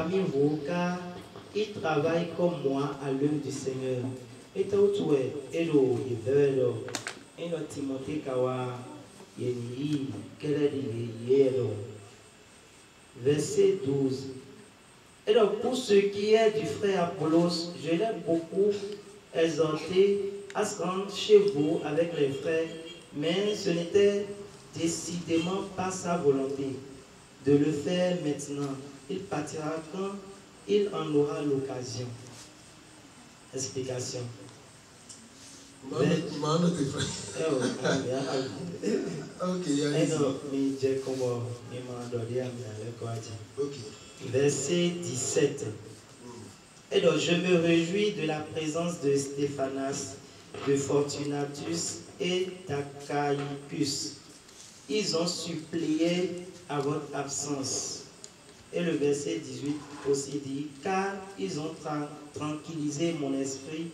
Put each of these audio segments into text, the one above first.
parmi vous, car ils travaillent comme moi à l'œuvre du Seigneur. Et tout est Elo, Yevelo, et le Timothée Kawa, Yeni, Yelo. Verset 12. Et donc, pour ce qui est du frère Apollos, je l'ai beaucoup exhorté à se rendre chez vous avec les frères, mais ce n'était décidément pas sa volonté de le faire maintenant. Il partira quand il en aura l'occasion. Explication. Verset 17. Et donc je me réjouis de la présence de Stéphanas, de Fortunatus et d'Achaïcus. Ils ont suppléé à votre absence. Et le verset 18 aussi dit, car ils ont tranquillisé mon esprit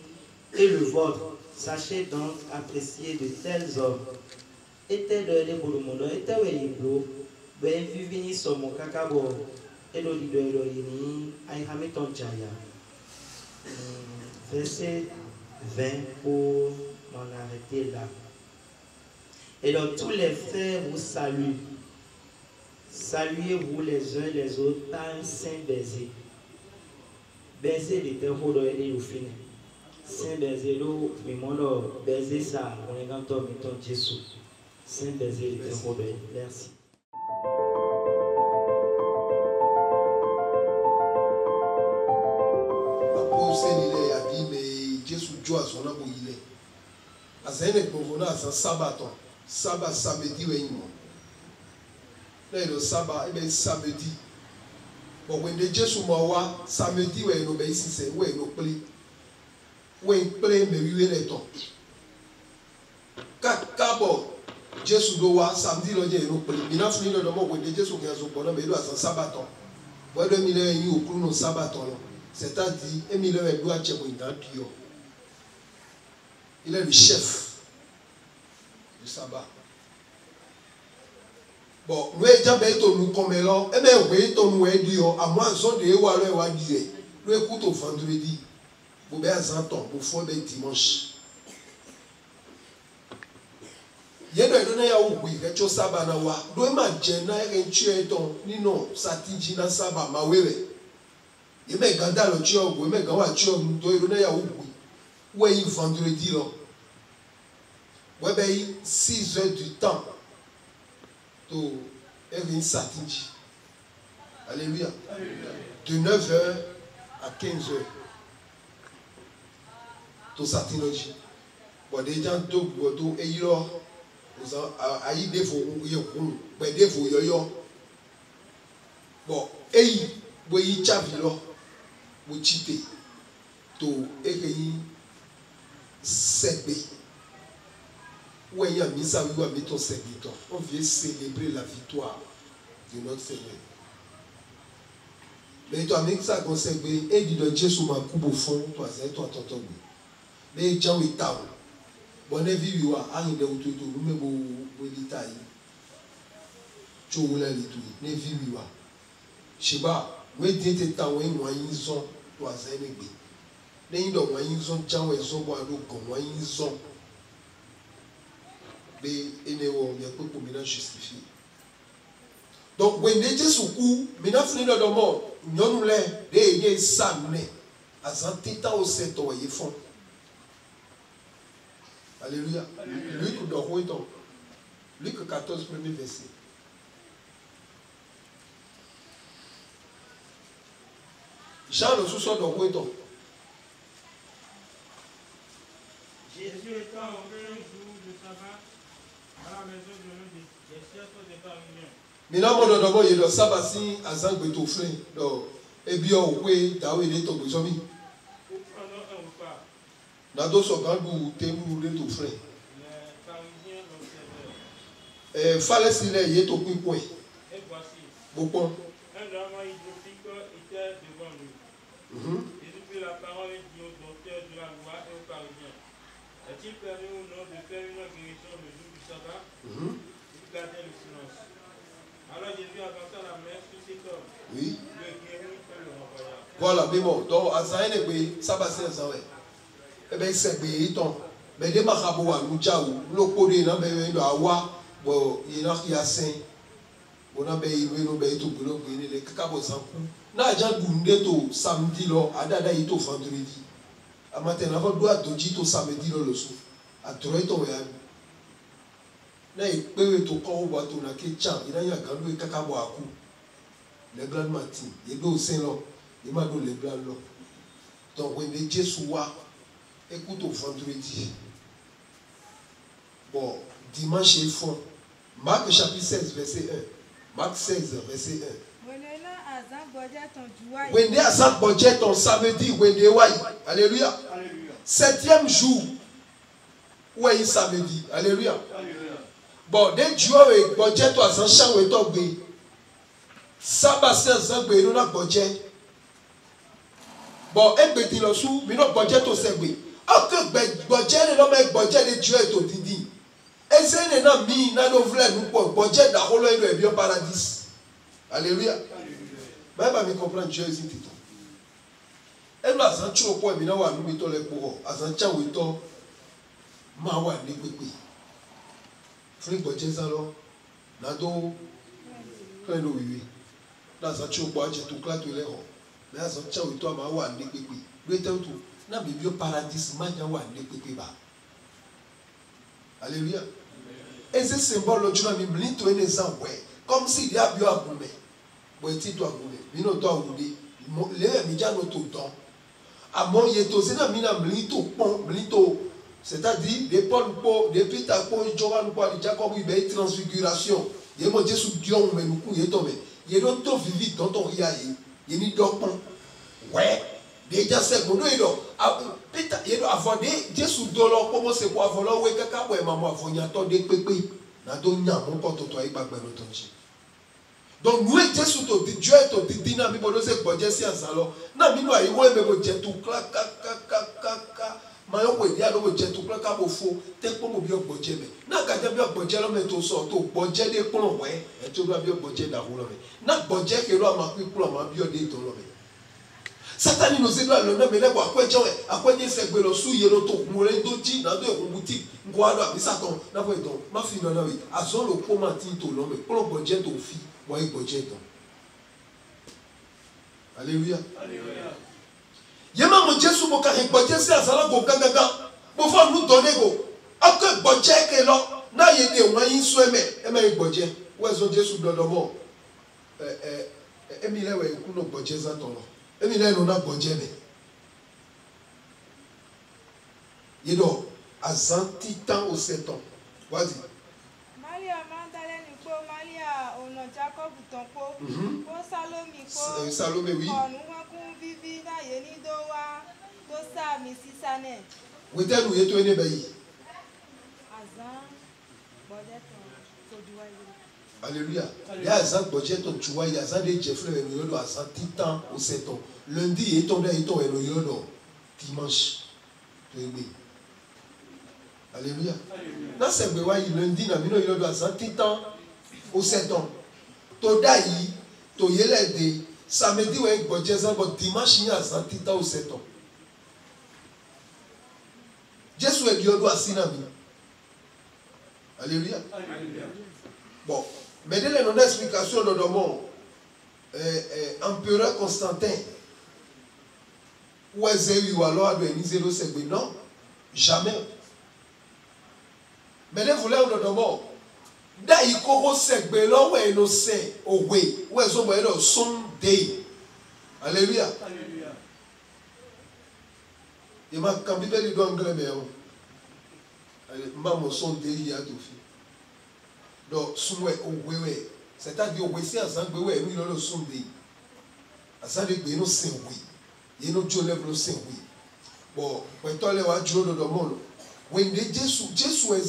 et le vôtre. Sachez donc apprécier de tels hommes. Et tel les bolomono, et tel les blo, ben vivini somo kakabo, et le leader yini, aïhameton chaya. Verset 20 pour m'en arrêter là. Et donc tous les frères vous saluent. Saluez-vous les uns les autres par un saint baiser. Baiser les terreaux de l'Élufine. Saint baiser l'eau, mais mon baiser ça, on est quand on met ton Jésus. Saint baiser les terreaux de l'Élufine. Merci. Sabbat samedi le sabbat et samedi. Bon, when the Jésus m'a samedi ouais no ici c'est ouais no pli. Ouais pli mais oui les temps. Kabo Jésus doit samedi le no pli. Mina fini le moment when the Jésus qui a son bonhomme mais doit son sabbat. Bon de mille et you pour nos sabbat. C'est-à-dire Emile doit chez moi dans Pio. Il est le chef du sabbat. Bon, nous avons nous comme là, et bien nous avons à moins de nous nous écoutons vendredi, nous avons dimanche. Il y a des gens qui ont sabbat na wa, nous avons dit non, satiji na sabbat ma wewe. Il y a ganda le tio, il y a gawa tio, nous avons vendredi là. Nous avons 6 heures du temps. Alléluia. De 9h à 15h. To satinoji. Bon, des gens to bodo et yo. Vous avez des faux yo. Ben des faux yo. Bon, et boyi chavilo. Bo chite. To ekeyi sebe. On vient célébrer la victoire de notre Seigneur. Mais toi, avec ça, on sait que et dit de Dieu sur ma coupe au fond, toi, c'est toi, tonton. Mais Dieu est tard. Bonne vie, il y a un de autour de nous, mais vous détaillez. Tu voulais les tout. Ne vie, il y a. Je sais pas, vous dites que tu as un moyen, toi, c'est un bébé. Les gens ont un moyen, ils ont un moyen. Justifié. Donc, when they just coup, maintenant, fini le monde, nous les samedi, à Zantita au 7 ans, ils font. Alléluia. Luc de Royton. Luc 14, premier verset. Jean le sous-sol de Royton. Jésus étant entré un jour de sabbat à la maison de l'un des chefs de Pharisiens. Maintenant, mon d'abord, il y a le sabbat si à Zang Betofré. Donc, et bien, oui, Dawe est tombé. Pendant un repas, Dans d'autres grands bouts, t'es mouru de Tofré. les Pharisiens l'observèrent. Fallait s'il est au point. Et voici, Beaucoup. un homme hydrophique était devant lui. Jésus prit la parole et dit aux docteurs de la loi et aux Pharisiens, est-il permis ou non de faire une guérison le jour du sabbat? Ils gardaient le silence. Alors Jésus avança la main sur cet homme. Oui. Le guérit et le rend. Voilà, mais bon, donc, ça y est, ça va ser ça, ouais. Eh bien, c'est bien, mais des macabois, nous, tchaou, nous, codé, nous, mais, nous, awa, bon, il y a 5. On a payé tout pour le les cacabos sans coup. N'a déjà goûté tout samedi, à dada, il tout vendredi. À matin, avant de doit tout samedi, le soir. À trouver ton yam. N'a il peut tout corps au bateau, n'a qu'un chan, il a un grand loup cacabo à coup. Les grands matins, il doit au Saint-Long, il m'a donné les blancs là. Donc, when les Jésus écoute au vendredi. Bon, dimanche, ils font. Marc chapitre 16, verset 1. Marc 16, verset 1. Wende à Saint Bodjet ton samedi, Wende Wai. Alléluia. 7e jour. Ouais, samedi. Alléluia. Bon, dès Dieu et Bodjet toi sans chant et toi bé. Sabassin sans bé, nous n'a Bodjet. Bon, et béti le sou, mais non Bodjet au segbe. Ah que Bodjet non mais Bodjet de Dieu est au didi. Et c'est un ami, n'a nos vrais nous pour Bodjet d'Arolo et le bien paradis. Alléluia. Même à me comprendre Dieu ici. Et nous avons un au point, mais nous avons mis les courants. Nous avons mis mawa ni pipi. Flic Bodjet alors, nado, plein de oui. Nous avons un au point, j'ai tout clair tous les rangs. Mais nous avons mis toi mawa ni pipi. Nous avons tout. Nous avons mis paradis, mawa ni pipi ba. Alléluia. Et ce symbole, tu as mis blito et les ouais. Comme si il y a bien à goûter. Bon, tu dois goûter. Mais non, toi, goûter. Les médias n'ont tout le temps. À mon yeto, c'est un mina blito, c'est-à-dire des pôles, des pita, des joran, des jacob, des transfiguration. Il y a mon Dieu sous Dieu, mais nous, il est tombé. Il y a d'autres vivants dans ton riaille. Il y a des docteurs. Ouais. Déjà, c'est bon. Il y a avant des sous dollar, comment c'est pour avoir ouais, caca, ouais, maman, avant, il y a tant de pépé. Mon porte toi, il va bien l'autre. Donc, nous, Jésus, Dieu est au dynamique, pour nous, c'est que Dieu est en salon. Non, mais nous, il y a un Dieu tout clac, mais on peut dire que Dieu tout clac, au faux, t'es pas mon bien Dieu. Non, quand tu as bien Dieu, l'homme est au sort, Dieu est pour ouais, et tu dois bien Dieu d'avouer. Non, Dieu qui doit marquer pour ma bien de ton homme. Satan nous dit là, le nom est là, à quoi dire c'est que le sou, il y a l'autre, moulin d'outil, dans deux boutique, quoi, mais Satan, n'a pas été, ma fille, non, oui, à son le commentaire, ton nom, pour le budget, ton fille, moi, il budget. Alléluia. Yema mon Dieu, sous mon carré, budget, c'est à Salah, pour Kagaga, pour faire nous donner, à que budget est là, n'a y été, on a une souhait, mais budget, où est-ce que Dieu sous le mot, Emile, ouais, où nos budgets attendent. Et il est là, bon Dieu. Il est à 100 ans ou 7 ans. Vas-y. Maria Mandalene, Maria, on a Jacob Tompo, Salomé, Salomé, oui. Oui, t'es où est-ce que tu Alléluia. Il y a un budget, tu vois, il y a un des Jeffrey et nous à 100 ans ou 7 ans. Lundi, il est tombé et nous dimanche. Alléluia. Dans ce béoua, lundi, il est à 100 ans ou 7 ans. Todaï, to yélède, samedi, il y a un budget, dimanche, il y a 100 ans ou 7 ans. Jésus est Dieu doit sinami. Alléluia. Bon. Mais dès les non-explications de mon empereur Constantin, où est-ce qu'il y a alors de Nisero Segbe? Non, jamais. Mais dès vous l'avez de mon, d'ailleurs, Segbe, là où est innocent, où est-ce qu'il y a Sunday? Alléluia. Il m'a cambié de l'anglais, mais maman Sunday, il y a tout fait. Donc, c'est-à-dire que c'est un sang de oui, nous le sommes dit. À ça, nous sommes oui. Et nous Dieu lève le sein oui. Bon, quand on est à Dieu dans le monde, when Jésus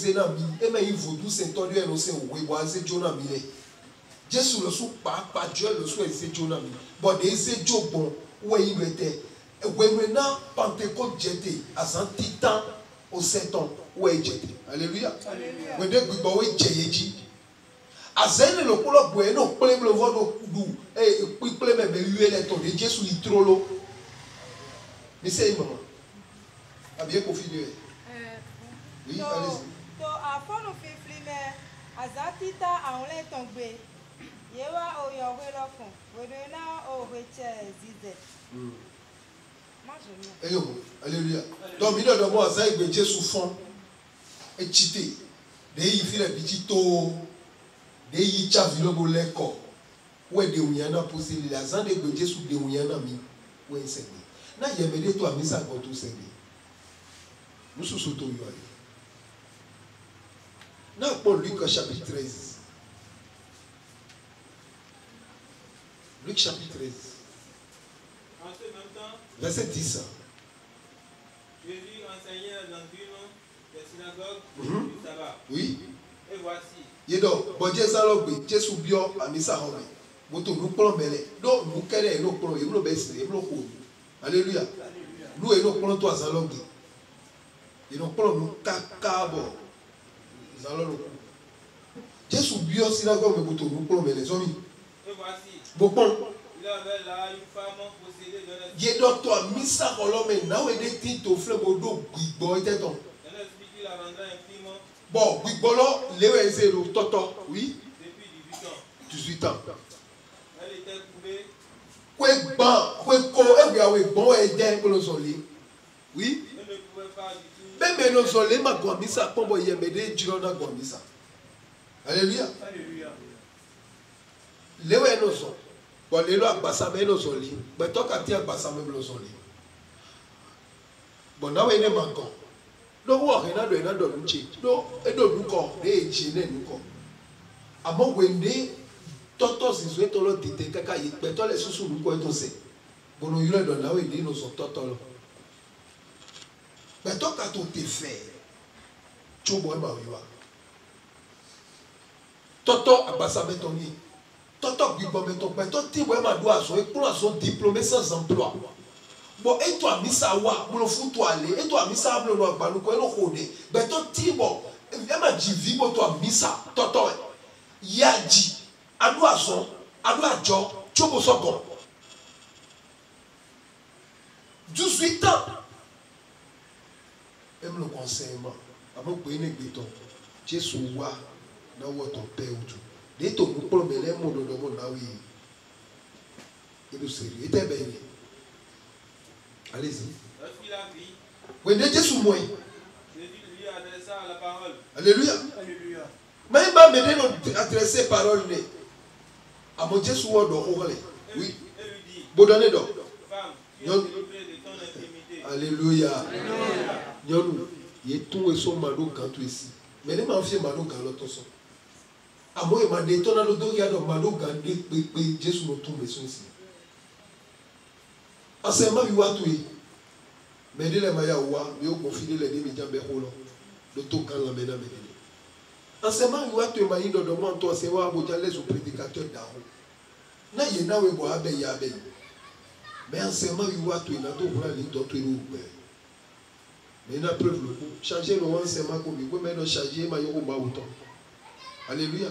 est un ami, et mais il faut tout s'entendre et nous sommes oui, c'est Dieu ami. Jésus le sou pas Dieu le sou c'est Dieu ami. Bon, c'est Dieu bon, où il était. Et maintenant, Pentecôte j'étais à 100 ans au 7 ans, où il était. Alléluia. When they go away, Jésus. Azene le polo bueno plem le vodo du e puis plem be yuele to de Jésus li trolo Mais c'est maman. A bien confidé. Oui, allez-y. To afonu fiflime azatita aunle tongbe. Yewa oyowe lofun. Wedena oweche zize. Alléluia. Donc, il y a de moi, ça est Jésus fond et chité. Des y fait les petits taux, des y chavilo boleko. Ouais, des ouïana posé les azans de Jésus des ouïana mi. Ouais, c'est bien. Na yemede toi mis ça quand tout c'est bien. Nous sommes surtout yo. Na pour Luc chapitre 13. Luc chapitre 13. En ce même temps, Verset 10. Jésus enseignait dans une des synagogues du sabbat. Oui. Et voici. Yedo, bon Dieu ça l'a Jésus bio amisa homme. Moto nous prenons belé. Donc nous quelle nous prenons, nous baisse, nous prenons. Alléluia. Nous et nous prenons toi zalog. Et nous prenons nous kakabo. Zalog. Jésus bio synagogue mais moto nous prenons belé. Zomi. Et voici. Bon. Il avait là une femme possédée d'un esprit. Yedo toi misa kolome na we de tito fle bodo gbigbo iteton. Un esprit qui la rendrait imprimant. Bon, gbigbo lewe zero toto. Oui. Depuis 18 ans. 18 ans. Elle était coupée. Oui. Elle ne pouvait pas du tout. Même nos olés ma guamisa pombo yemede jirona guamisa. Alléluia. Alléluia. Lewe nos olés. Bon, les lois basame nos olés. Mais toi quand tu as basame nos olés. Bon, na we ne manko. No wo rena do ena do nchi. No edo nuko de chine nuko. Amo wende toto zizwe tolo tite kaka yikpe to le susu nuko eto se. Bono yule do na we de no so toto lo. Mais toi, quand on te fait, tu vois, Toto, abassa bétonnier. Toto, bibon béton. Mais toi, tu vois, ma doigt, pour son diplômé sans emploi. Bon, et toi, Missawa, pour le foutre aller, et toi, Missa, pour le noir, pour le code. Mais toi, tu vois, il m'a dit, vive toi, Missa, Toto, Yadi, Adouazon, Adouadjo, Tchobosogon. 18 ans. Même le conseillement, avant que vous béton, Jésus wa na votre père ou tout. Dès que vous prenez les mots de mon naoui, et de sérieux, et bien. Allez-y. Lorsqu'il a vu, Oui, Jésus moi. Jésus lui adressa la parole. Alléluia. Alléluia. Mais il m'a mené à adresser parole. À mon Jésus wa do orale. Oui. Et lui dit, Bodane do. femme, tu es délivrée de ton intimité. Alléluia. Nyonou, il est tout et son mado quand tu es ici. Mais les mafieux mado quand l'autre son. À moi, il m'a dit, ton ado il y a dans mado gandé, Jésus nous tombe ici. Enseignement, il va tout. Mais il est maya ouah, mais au confiner les démédias béholo. Le tout quand la mena médine. Enseignement, il va tout. Mais il doit demander, toi, c'est voir, vous allez au prédicateur d'Aro. Na yena we bo abe ya abe. Mais enseignement, il va tout. Il a tout pour aller d'autres nous. Mais il a preuve le coup. Changer le enseignement comme il faut, mais il changer ma yoko ma autant. Alléluia.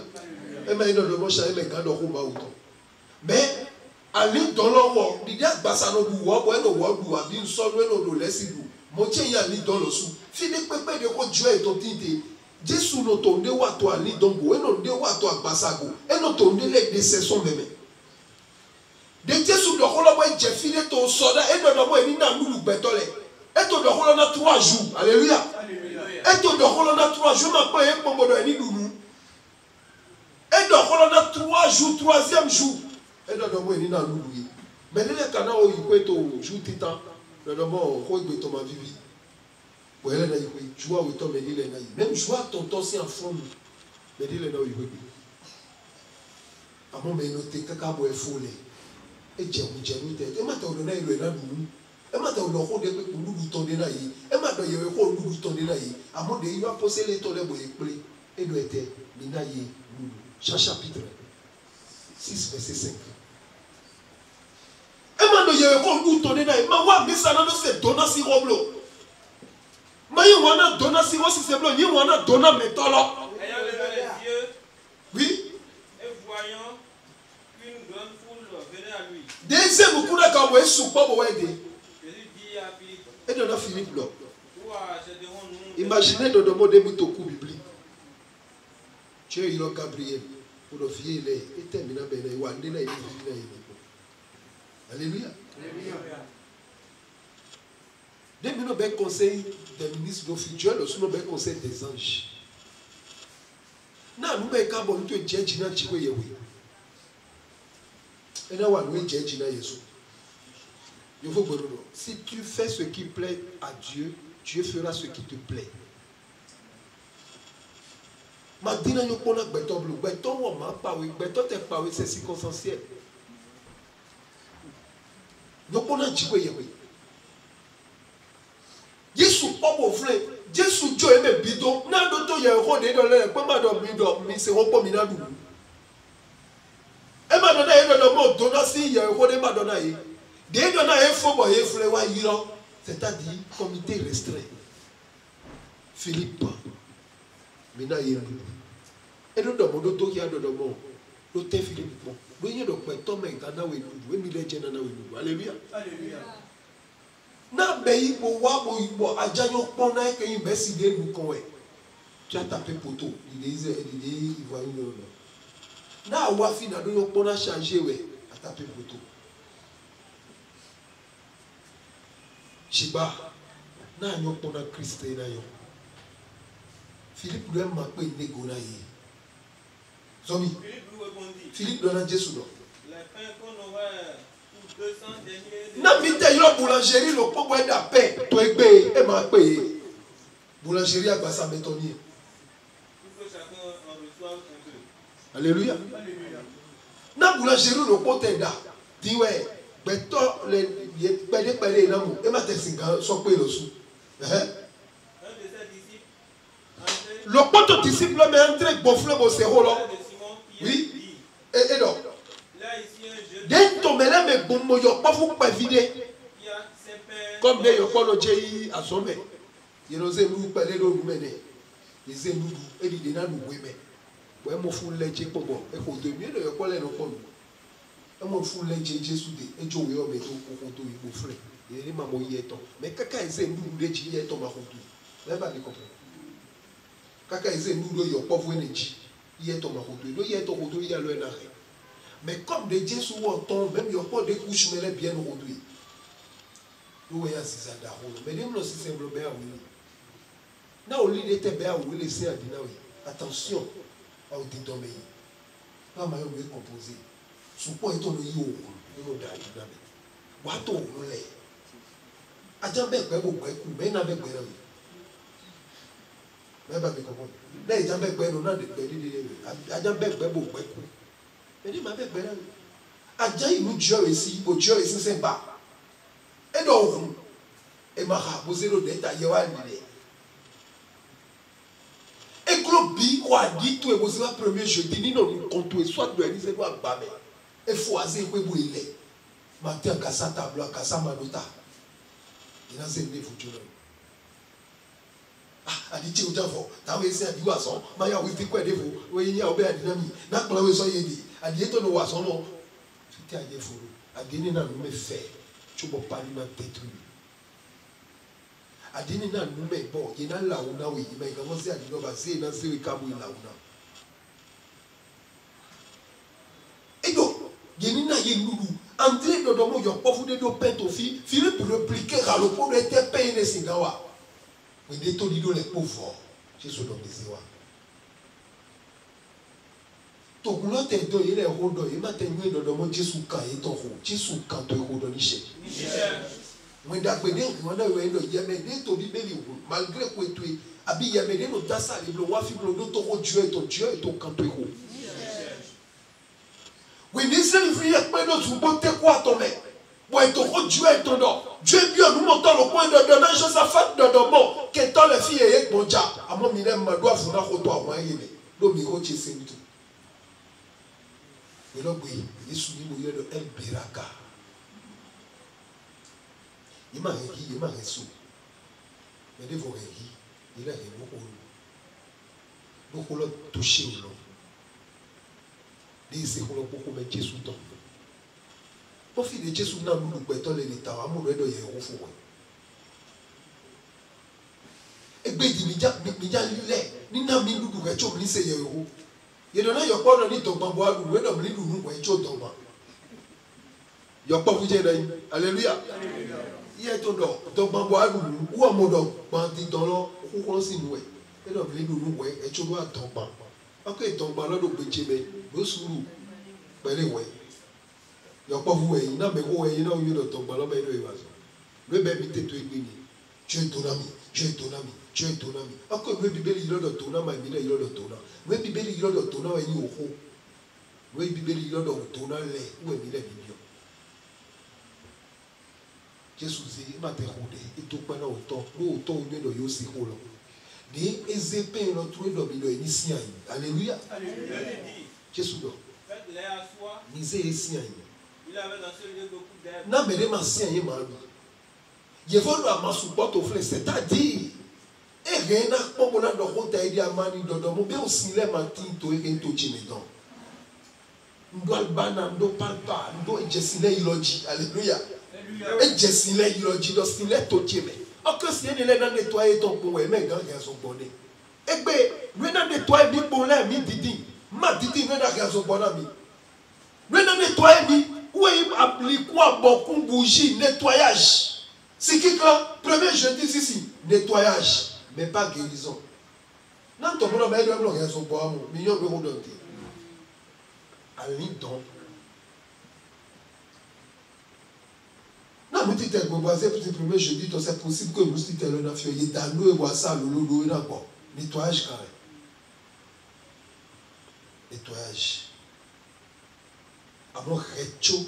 Et mais il doit changer mes gars d'oko ma autant. Mais aller dans le roi, il dit à Bassano du roi, ou un roi du roi, d'une seule ou de laisser nous. Mon tien y a mis dans le sou. Fini pépé de quoi Dieu est ton tinte. Jésus nous tourne ou à toi, ni donc, et non de ou à toi, Bassago. Et nous tourne les décessions même. De Jésus de Rolabo, j'ai filé ton soldat, et de l'homme, il n'a nous bétolé. Et ton de Rolana 3 jours. Alléluia. Et ton de Rolana 3 jours, ma paix est pour moi de nous. Et de Rolana 3 jours, 3e jour. Et de l'homme, il n'a nous. Mais les canaux, il peut être au jour titan. Le nom, il peut être ma vie. Oui, elle a dit, joie au temps, mais il est naïf. Même joie, tonton, c'est en fond. Mais il est naïf. À mon mais noté, Kakabo est foulé. Et Dieu, et maintenant, on a eu le nom. Et maintenant, on a eu le nom de ton dénaï. Et maintenant, il y a eu le nom de ton dénaï. À mon Dieu, il va poser les tolèbres et doit être Minaï. Chapitre 6, verset 5. Et maintenant, il y a eu le nom de ton dénaï. Mais ça n'a pas fait donner si roblo. Mais il y a donné si roblo, si c'est blanc, il y a donné métolo. Ayant levé les yeux, Oui. et voyant qu'une grande foule venait à lui. Deuxième coup de caboué, soupe pour aider. Jésus dit à Philippe, Et dans Philippe là. Ouah, j'ai des ronds, nous. Imaginez dans le monde des moutons bibliques. Tu es là Gabriel. Pour le fier il est terminé ben il va aller là il est. Alléluia. Dès que nous avons un conseil des ministres de futur, nous avons un conseil des anges. Nous avons un carbone qui est judge na chiko yewe. Et nous avons un judge na Yesu. Il faut que si tu fais ce qui plaît à Dieu, Dieu fera ce qui te plaît. Madina yo pona beto bleu, beto wo ma pa we, beto te pa we c'est circonstanciel. Yo pona chiko yewe. Yesu popo frère, Yesu jo eme bido, na do to ye ho de do le pe ma do mi se ho po mi na du. E ma do na ye do mo do na si ye ho de ma do na ye. De do na e fo bo ye frère wa yiro, c'est-à-dire comité restreint. Philippe mina ye. E do do mo do to ya do mo. Do te Philippe mo. Do ye do pe to me ga na we du, we mi le je na we du. Alléluia. Alléluia. Na beyi bo wa bo ibo ajanyo pon na ke yin be si de lu kon we. Tu as tapé poteau, il voit une heure. Na wa fi na do yo pon na changer we, a tapé poteau. Chiba na yo pon na Christ na yo. Philippe lui m'a pe nego na yi. Zomi. Philippe donne Jésus non. Les pains qu'on aurait pour 200 deniers. Na mite yo boulangerie lo popo e da pain to egbe e ma pe. Boulangerie à Bassa bétonnier. Pour que chacun en reçoive un peu. Alléluia. Alléluia. Na boulangerie lo pote da. Diwe beto le pede na mo e ma te singa so pe lo su. Un de ses disciples, André, Le pote disciple mais entré gonfler au cerveau là. de Simon, qui Oui. dit, Et donc là ici un jeune dès to mele me bombo yo pas vous pas vider. qui a ses pains. Comme de yo ko no jei asome. You know say lu pele do lu mene. Ils aiment nous et di na nu we me. Ouais mo fu leje popo e ko de mi yo ko le no ko. E mo fu leje Jésus de e jo we o me to ko to ibo frère. Et ma mo yeto. Mais kaka ese nu de ji yeto ma ko tu. Là ba ni comprendre. Kaka ese nu do yo povo energy. Yeto ma ko tu. Do yeto ko to ya lo na re. Mais comme de Dieu sous autant, même il n'y a pas de couches, mais bien aujourd'hui. Nous voyons si ça d'arrôle. Mais nous aussi c'est un bien oui. Là au lit était bien oui laisser à dîner. Attention à au dédommer. Pas mal mieux composé. Sous quoi est-on le yo? Nous d'aller dîner. Wato nous les. Adjambe kwebo kweku, mais n'avait pas eu. Mais pas bien comprendre. Là il jambe kwebo na de adjambe kwebo kweku. Mais il m'avait bien. Adja il nous Dieu ici, au Dieu ici c'est pas. Et donc, et ma raposé le détail yawan bile. Et globi quoi dit tout et vous savez premier jeudi ni non compte soit de ni c'est quoi bamé. Et foisé quoi bouiller. Matin kasa tableau kasa manota. Il a zéné foutu. Ah, dit tu au t'as essayé à dire à son, maya oui fait quoi de vous. Oui, il y a obé à dynamique. N'a pas le soyez dit. A dit ton oiseau non. Tu t'es allé fou. A dit n'a nous me fait. Tu peux pas lui détruire. A dit n'a nous me bon. Il n'a là où na oui. Mais comment c'est à dire bah c'est dans ce cas où il là où na. Et donc, il n'a y nous. André de domo yo pauvre de do pente fi. Philippe répliquer à le pauvre était payé les singawa. Mais des taux les pauvres. Jésus donc les wa. Donc, nous te donné les rodos, et maintenant, nous avons Jésus quand il est en haut. Jésus quand il est en haut dans l'Iché. Nous avons malgré que tu es habillé, nous avons ça, les blocs, nous Dieu est ton Dieu et ton quand tu es haut. Oui, mais c'est le frère, mais nous avons beauté quoi ton mec. Bon, ton Dieu est ton nom. Dieu est bien, nous montons le point de donner chose à faire de mot. Que tant les filles et mon diable. À mon mineur, ma doigt, vous n'avez pas toi, moi, il est. L'homme, il est c'est tout. Et là, oui, il est soumis au lieu de El Biraka. Il m'a régi, il m'a reçu. Mais de vos régi, il a régi beaucoup l'ont touché au long. Il s'est beaucoup mais Jésus dans. Pour faire de Jésus dans nous, nous béton les états, à mon aide, il y a un fou. bedi mija lile ni na mi dudu ga cho mi se ye ho ye do na yo po no ni dogba bo adu we do mi dudu ko e cho dogba yo po fu je dai hallelujah ye to do dogba bo adu wo mo do pa ti don lo ko si nu e do mi dudu we e cho do dogba okay dogba lo do gbe je me bo suru pele we yo po fu we na me ko we na o yo do dogba lo be do e wa so le be mi te to egbe ni tu es ton ami tu es ton ami tu es ton ami encore le bibeli il do tona ma mi na il do tona le bibeli il do tona wa ni oho le bibeli il do tona le où est mi le bibio Jesus dit ma te rode et tout pa na auto lo auto o do yo si ho lo ni ezepe no tu do mi do ni si an alléluia Jesus do faites-les asseoir. ni ze si an Il avait dans ce lieu beaucoup d'herbes. na me de ma si an ye ma je veux le masupoto frère, c'est-à-dire et rien n'a pas bon dans honte aider à mani dodo mo be aussi les matin to e to chimedon ndo albana ndo palpa ndo jesile iloji alléluia et jesile iloji do sile to chime o que si ele na nettoyer ton po e me gan gan so bonné e gbe we na nettoyer mi po la mi didi ma didi we na gan so bona mi we na nettoyer mi ou e applique quoi beaucoup bougie nettoyage. C'est qui là? Premier jeudi ici, nettoyage, mais pas guérison. Non, ton monde mais doit rien son bois, million d'euros de thé. Allez donc. Non, vous dites que vous basez pour le premier jeudi, c'est possible que vous dites que le nafio y est dans l'eau et boire ça, l'eau et d'accord. Nettoyage carré. Nettoyage. Avant récho.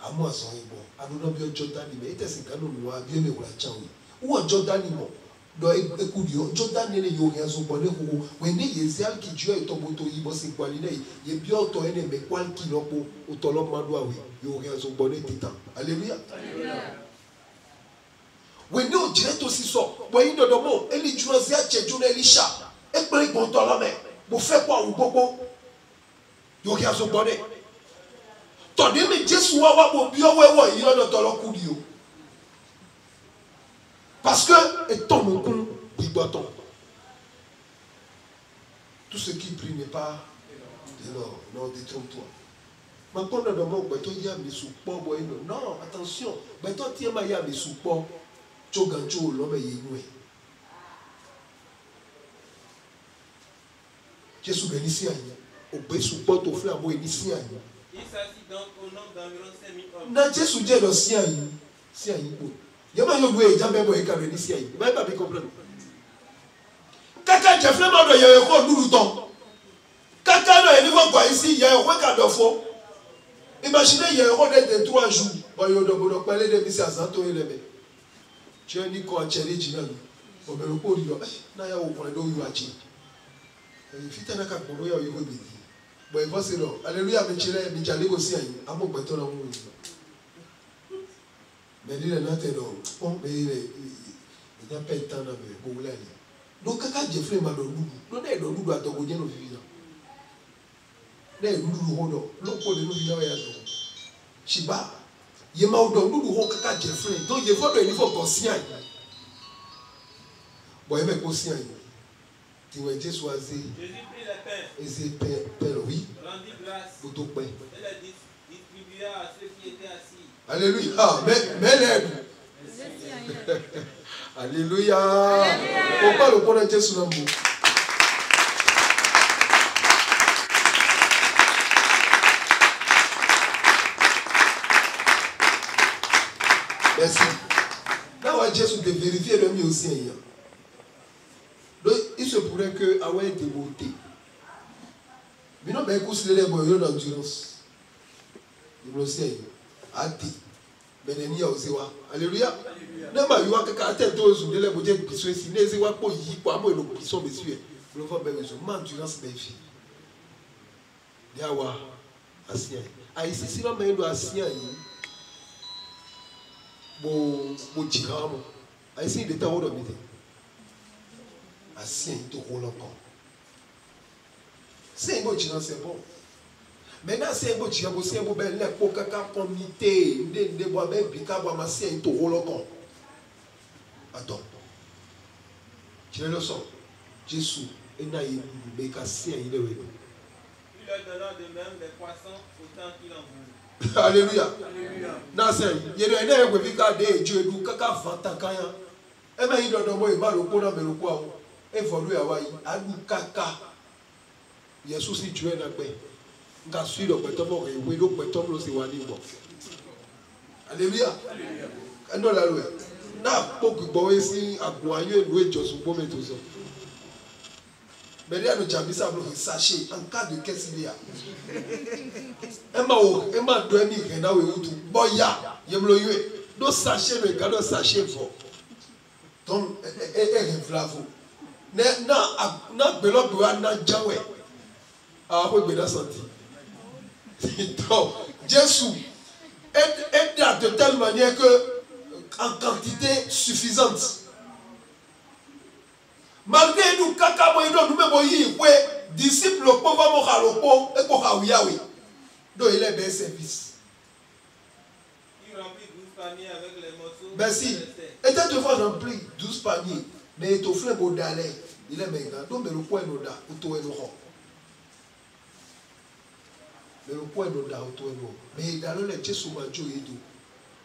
À moi, ça est bon. À nous, nous Jordan, mais il était nous nous a bien me la ou Jordan, do écoute, Jordan n'est rien son bonheur ou when il y a qui Dieu est ton moto, il bosse quoi l'idée, il est bien autant mais quoi qu'il en pour au tolo mandoa, oui, il y a rien son bonheur titan. Alléluia. When nous dirait aussi ça, when il ne demande, elle est jouée à Tchèjoun Elisha, et puis il bon dans la main, pour faire quoi ou bobo, il y a rien son bonheur. Tandis que Jésus a dit il a dans le coup. Parce que et ton coup, il doit tomber. Tout ce qui brille n'est pas de l'or. Non, détrompe-toi. Mais quand on demande, il y a mes soupons. Non, attention. Mais toi, tu as mes soupons. Tu as l'homme et il Jésus bénit au bas soupons, au frère, moi, ici. Il s'agit donc au nombre d'environ 5000 hommes. Na Jésus dit le sien. Sien. Il y a pas de jamais boire quand le sien. Il va pas bien comprendre. Kaka Jeffrey m'a dit il y a quoi nous temps. Kaka no niveau quoi ici, il y a un quoi de faux. Imaginez il y a un quoi de 3 jours. Bon yo do parler de monsieur Santo et lebe. Tu as ni quoi challenge na. On me le pose na ya o point do yo achi. Il fit na ka ko yo yo bi. Bon, il va se dire, alléluia, mais tu l'as, mais tu as aussi un mot de ton amour. Mais il est là, bon, mais il n'y a pas de temps à me dire. Donc, quand Jeffrey m'a donné, non, il doit nous attendre au vivant. Il nous hono, l'eau de nous vivant et à nous. Chiba, il m'a donné nous quand Jeffrey, donc il faut qu'il faut conscient. Bon, il est conscient. Tu vas dire, choisir. Et c'est Père, oui. Rendit grâce. Pour tout pain. Elle a distribué à ceux qui étaient assis. Alléluia. Mais l'aide. Alléluia. On parle pour un Jésus dans vous. Merci. Là, Jésus te vérifier le mieux aussi. Donc, il se pourrait que Awa ait démonté. Mais non, mais écoute, c'est l'endurance. Il me sait. Ati. Mais il n'y a aussi. Alléluia. Non, mais il y a quelqu'un qui a été aux ouvriers, il y a des gens qui ne sont pas ici, quoi, moi, ils sont messieurs. Le voir, mais endurance, mes filles. Diawa, Asien. Ah, ici, si l'homme est Asien, bon, tiramo. Ah, ici, il est en haut de midi. Asien, il te roule encore. C'est un beau tirant, c'est bon. Maintenant, c'est un beau tirant, c'est un beau bel lait pour quelqu'un comité. Des bois belles, puis qu'à boire ma sien, il te roule encore. Attends. Tu le sens. Jésus, il n'a eu mais qu'à si il est venu. Il leur donna de même des poissons autant qu'il en voulut. Alléluia. Nasa, il y a un élève qui a dit Dieu nous kaka fanta kaya. Et mais il doit moi il va le prendre mais le quoi. Évolue à Hawaï, à nous kaka. Jésus si tu es là bas. Nga suis le pétombe et oui le pétombe le c'est wani bon. Alléluia. Ando la loi. Na poku bowe si agboyo loué Josu pour mettre tout ça. Mais il y a le jamisa pour sachet en cas de qu'est-ce qu'il y a. Emma doit m'y rena ou tout. Boya, yemlo yue. Do sachet le gars do sachet fort. Donc flavo. Na belo doa na jawe. Ah oui bela senti. Donc Jésus est de telle manière que en quantité suffisante. Malgré nous, kaka nous me disciple pauvre mohalopo et kohawiawi. Donc il est bien service. Il remplit 12 paniers avec les morceaux. Merci. Et tu devant remplir 12 paniers. Mais il t'offre un beau d'aller. Il est méga. Donc mais le point nous da, ou toi et nous. Mais le point nous da, ou toi et nous. Mais dans le lait, Jésus m'a dit et tout.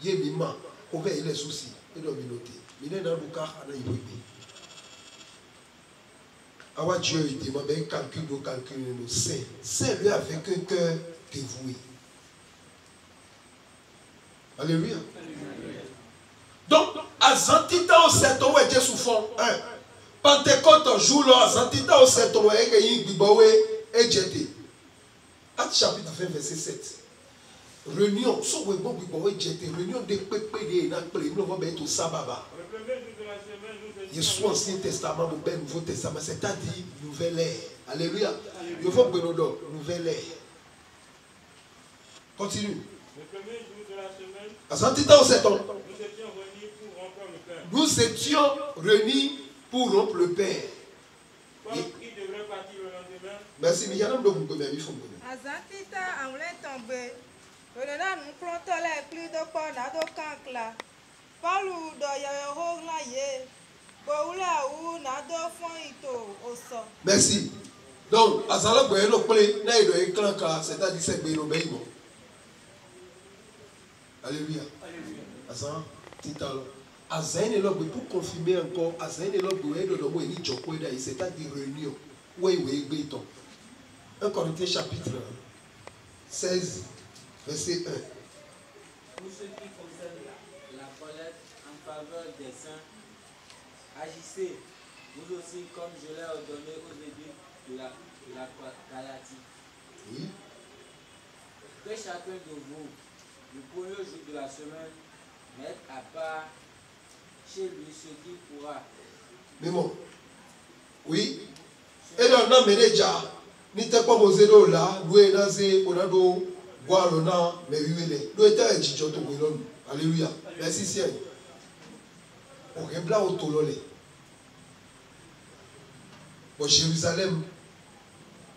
Il est mima. Comment il est souci. Il doit me noter. Il est dans le cas, il est Awa Dieu il demande un calcul nos saints. Saint lui avec un cœur dévoué. Alléluia. Donc, à Zantita au 7 ans, Dieu souffre. Pentecôte jour là, à Zantita au 7 ans, et Bibawe et Djeté. Acte chapitre 20, verset 7. Réunion, so we bon Bibawe Djeté, réunion de pépé de n'appelé, nous va être au sababa. Il y a Ancien Testament, le Nouveau Testament, c'est-à-dire nouvelle ère. Alléluia. Il faut que nous donnions nouvelle ère. Continue. Le premier jour de la semaine, À 110 ans, 7 ans. nous étions réunis pour rompre le pain. Nous étions réunis pour rompre le pain. Comme il devrait partir le lendemain. Merci, mais il y a un homme de il faut me Azantita en l'air tombé. Le nana nous plantons les plus de corps n'a d'aucun cla. Paul ou de Yahoo Naye. Boula ou n'a d'enfant ito au sol. Merci. Donc, à Zala Boyano Play, n'a eu de clanca, c'est-à-dire c'est Béno Béno. Alléluia. Azan, Titalo. Azaïn est là pour confirmer encore. Azaïn est là pour aider le mot et ni c'est-à-dire réunion. Oui, oui, béton. 1 Corinthiens chapitre 16, verset 1. Pour ce qui concerne la collecte en faveur des saints, agissez, vous aussi, comme je l'ai ordonné au début de la Galatie. Oui. Que chacun de vous, le premier jour de la semaine, mette à part chez lui ce qui pourra. Mais bon. Oui. Et dans le nom déjà, ni te pas posé là, nous est nasé, on a do, boire le nom, mais oui, nous étions un chichot au Wilon. Alléluia. Merci, Seigneur. On est blanc au tololé. Bon, Jérusalem.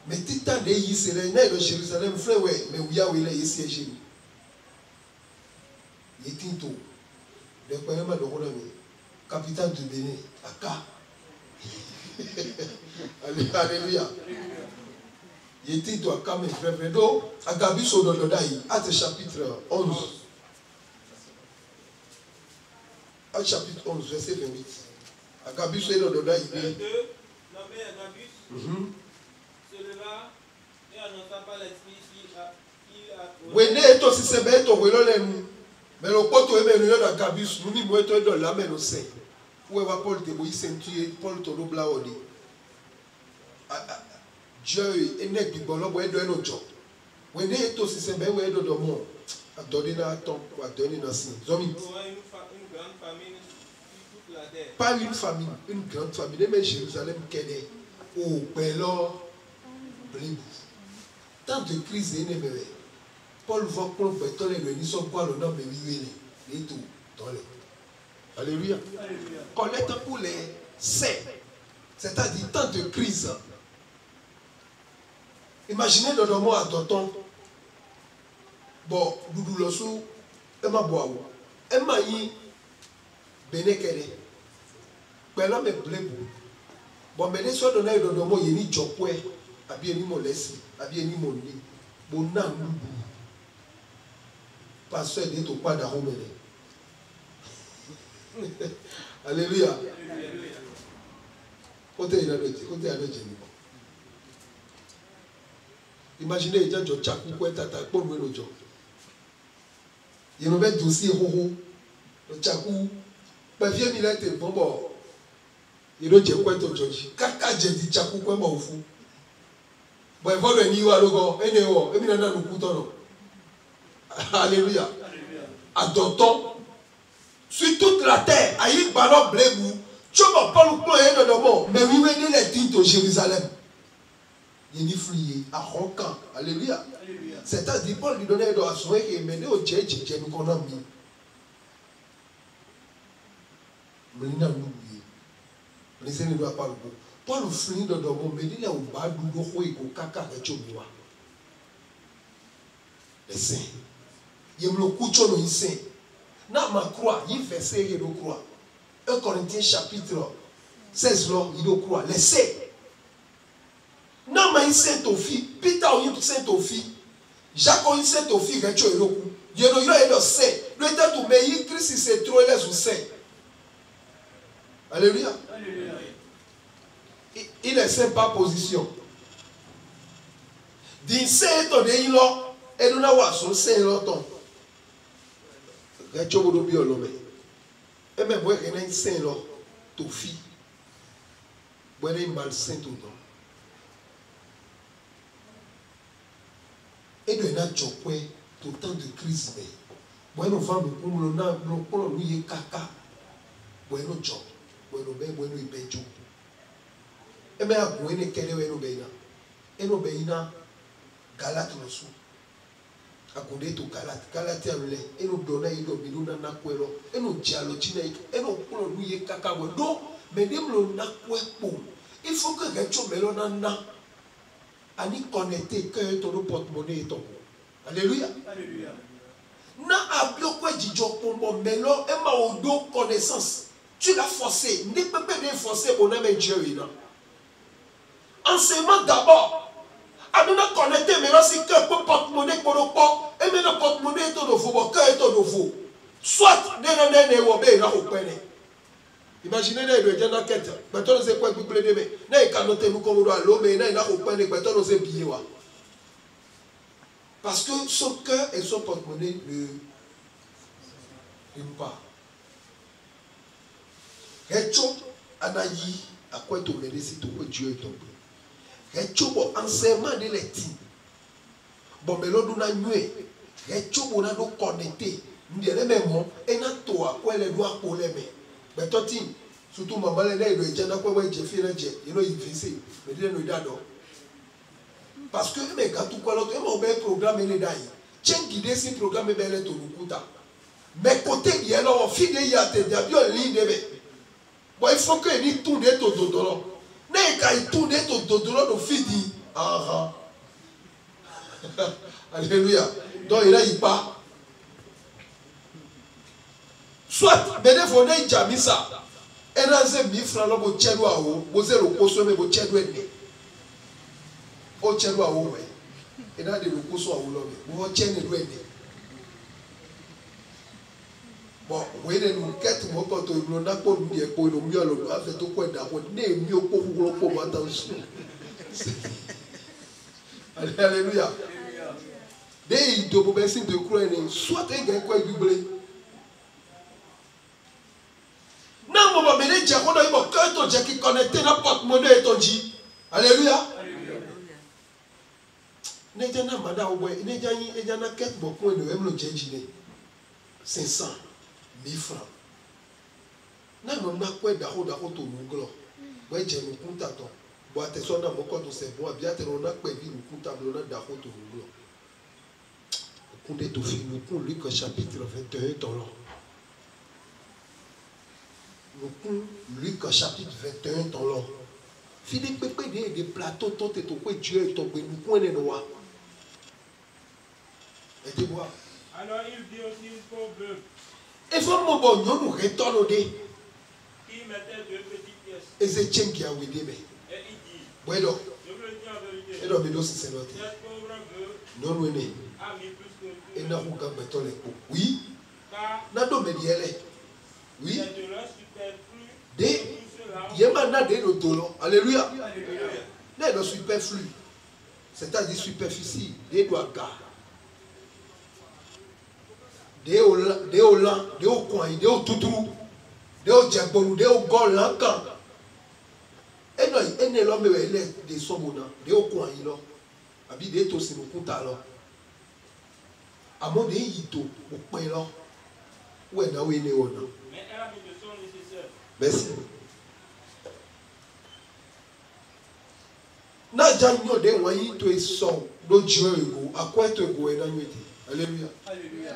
Mais titan de Israël, de Jérusalem, frère, ouais, mais où y a où il est ici, chez nous. Il est tinto. Le premier de Ronami, capitaine de Bénin, Aka. Alléluia. Il est tinto Aka, mes frères, frères. Donc, Agabiso Dododai, Acte chapitre 11. Acte chapitre 11, verset 28. Agabiso Dododai, il est. Nommé Agabus, se leva et annonça par l'esprit qui a. Wene eto si sebe eto welo lenu. Mais le poto eme le yon Agabus, nous ni mo eto edo la men ose. Où va Paul te boyi sentuye, Paul to dobla odi. Dieu enek bi bolo bo edo eno jo. Wene eto si sebe we edo do mo. Adoni na ton, adoni na sin. Zomi. Une grande famine sur toute la terre. Pas une famille, une grande famille. Mais Jérusalem kene. Oh, pelo. Blibou. Tant de crises énémérées. Paul va prendre béton et le nisson quoi le nom de Vivienne. Et tout. Dans les. Alléluia. Collecte pour les saints. C'est-à-dire tant de crises. Imaginez dans le mois à tonton. Bon, Doudou Lossou, Emma Boaou. Emma yi, Benekere. Pèlant mes blébou. Bon, mais les soins de l'aide de moi, il y a ni jokwe, abi ni molesi, abi ni moni. Bon, nan nous. Pasteur dit au pas d'aromé. Alléluia. Côté il a le côté avec Jésus. Imaginez il y a jo chaku quoi tata pour nous le jo. Il nous met dossier hoho. Le chaku pas vieux militaire bon bon. Il doit dire quoi ton George. Kaka jeudi chaku quoi bon fou. Bon il faut le nier à l'ogo. Et néo. Et bien nous coutons. Alléluia. Adoptons sur toute la terre. Aïe ballon blébou. Tu vas pas le ployer de l'homme. Mais oui, venez les titres de Jérusalem. Il est flié à Roncan. Alléluia. C'est-à-dire, Paul lui donnait à son et mené au tchèque, nous qu'on a mis. Mais il n'a pas oublié. Mais il ne doit pas le bon. Paul le flié de l'homme, mais il est au bas du dos et au caca et au miroir. Les saints. Il me le couche au saint. N'a ma croix, il fait serrer le croix. 1 Corinthiens chapitre 16, là, il doit croire. Les saints. Non, mais il saint au fils. Peter, il saint au fils. Jacques, il saint au fils. Il est le coup. Il est le saint. Le temps tout mais Christ, il s'est trouvé les saint. Alléluia. Il est saint par position. Din saint, il là. Et nous avons son saint longtemps. Et même moi, il y a un saint là. Ton fils. Il y a un mal saint tout le temps. Et nous avons tout le temps de crise. Bueno vamos como no polo lui kaka. Bueno job. Bueno be bueno ibejo. E me agu ene kele we no beina. Eno beina Galat no su. Akunde to Galat. Galat amle. Eno dona ido biluna na kwelo. Eno dialo china eno polo lui kaka we do me dem lo na kwepo. Il faut que gacho melo na ani connecté que ton porte-monnaie est ton. Alléluia. Alléluia. Na ablo quoi dijo pombo melo e ma odo connaissance. Tu l'as forcé, ne peux pas bien forcer on a Dieu là. Enseignement d'abord. Adona connecté mais là si que porte-monnaie pour le port et mais le porte-monnaie est ton faux, que est ton faux. Soit ne wo be na opene. Imaginez les gens dans quête. Maintenant c'est quoi Bible de mais na ikanote nous comme l'homme et na opene maintenant c'est billet wa. Parce que son cœur et son porte-monnaie ne pas. Récho anayi à quoi tu me décides de Dieu est tombé. Récho bon enseignement de l'éthique. Bon mais l'on a nué. Récho bon a nous connecté. Nous disons même moi et na toi quoi les doigts pour les mains. Mais toi tim surtout maman les là il doit dire na quoi ouais j'ai fait là j'ai il doit y faire. Mais il nous d'adore. Parce que mes gars tout quoi l'autre mon bel programme est là. Tiens guider ce programme est là tout le coup. Mais côté il y a là on fait des yates des avions ligne de bon il faut que il tourne tout dodolo. N'est qu'à il tourne tout dodolo de fidi. Ah alléluia. Donc il a il pas. Soit bene fone jamisa. Et là c'est 1000 francs là pour tchèdo à haut. Vous avez le costo mais vous tchèdo est o tchèdo à haut. Et là de le costo à haut là. Vous tchèdo est bon, vous voyez, nous quête mon quand on n'a pas de pour le mieux, on a fait tout quoi d'accord, n'est mieux pour vous pour attention. Alléluia. Dès il te promet de croire, soit un gars quoi Bible. Non, mon mais les gens on a eu mon cœur ton Dieu qui connecté dans porte-monnaie et ton dit. Alléluia. N'est pas na manda ou n'est pas na quête beaucoup de même le Dieu 500 1000 francs. Non, quoi d'arro to munglo. Ouais, j'ai mon compte à toi. Bois tes sons dans mon compte, c'est bon. Bien, on a quoi vie, mon compte à l'on d'arro to munglo. Compte est au film, nous pour Luc chapitre 21, ton long. Nous pour Luc chapitre 21, ton long. Philippe, des plateaux, ton et ton quoi, Dieu est tombé, nous pour les noirs. Aidez-moi. Alors il dit aussi une pauvre veuve. Et faut mon bon, nous retournons des. Qui mettait 2 petites pièces. Et c'est tiens qui a oublié mais. Bueno. Je vous le dis en vérité. Et donc, mais c'est Cette pauvre veuve non, oui, a mis plus que et tout. n'a pas besoin de oui. Car Nado me dit oui. c'est de leur superflu De que tout cela yema na de l'otolo. Alléluia. Ne le superflu. C'est-à-dire superficie. Des doigts gars. Des olan, des au coin, des au toutou, des au djabolu, des au gol lankan. Et non, et ne l'homme est des somona, des au coin, il a. Abi des to sinu kuta lo. Amo de yito, au point là. Où est na où est né on. mais elle a mis le son nécessaire. Merci. Na janyo de wayi to e so do Dieu ego, à quoi te go e na nyete. Alléluia. Alléluia.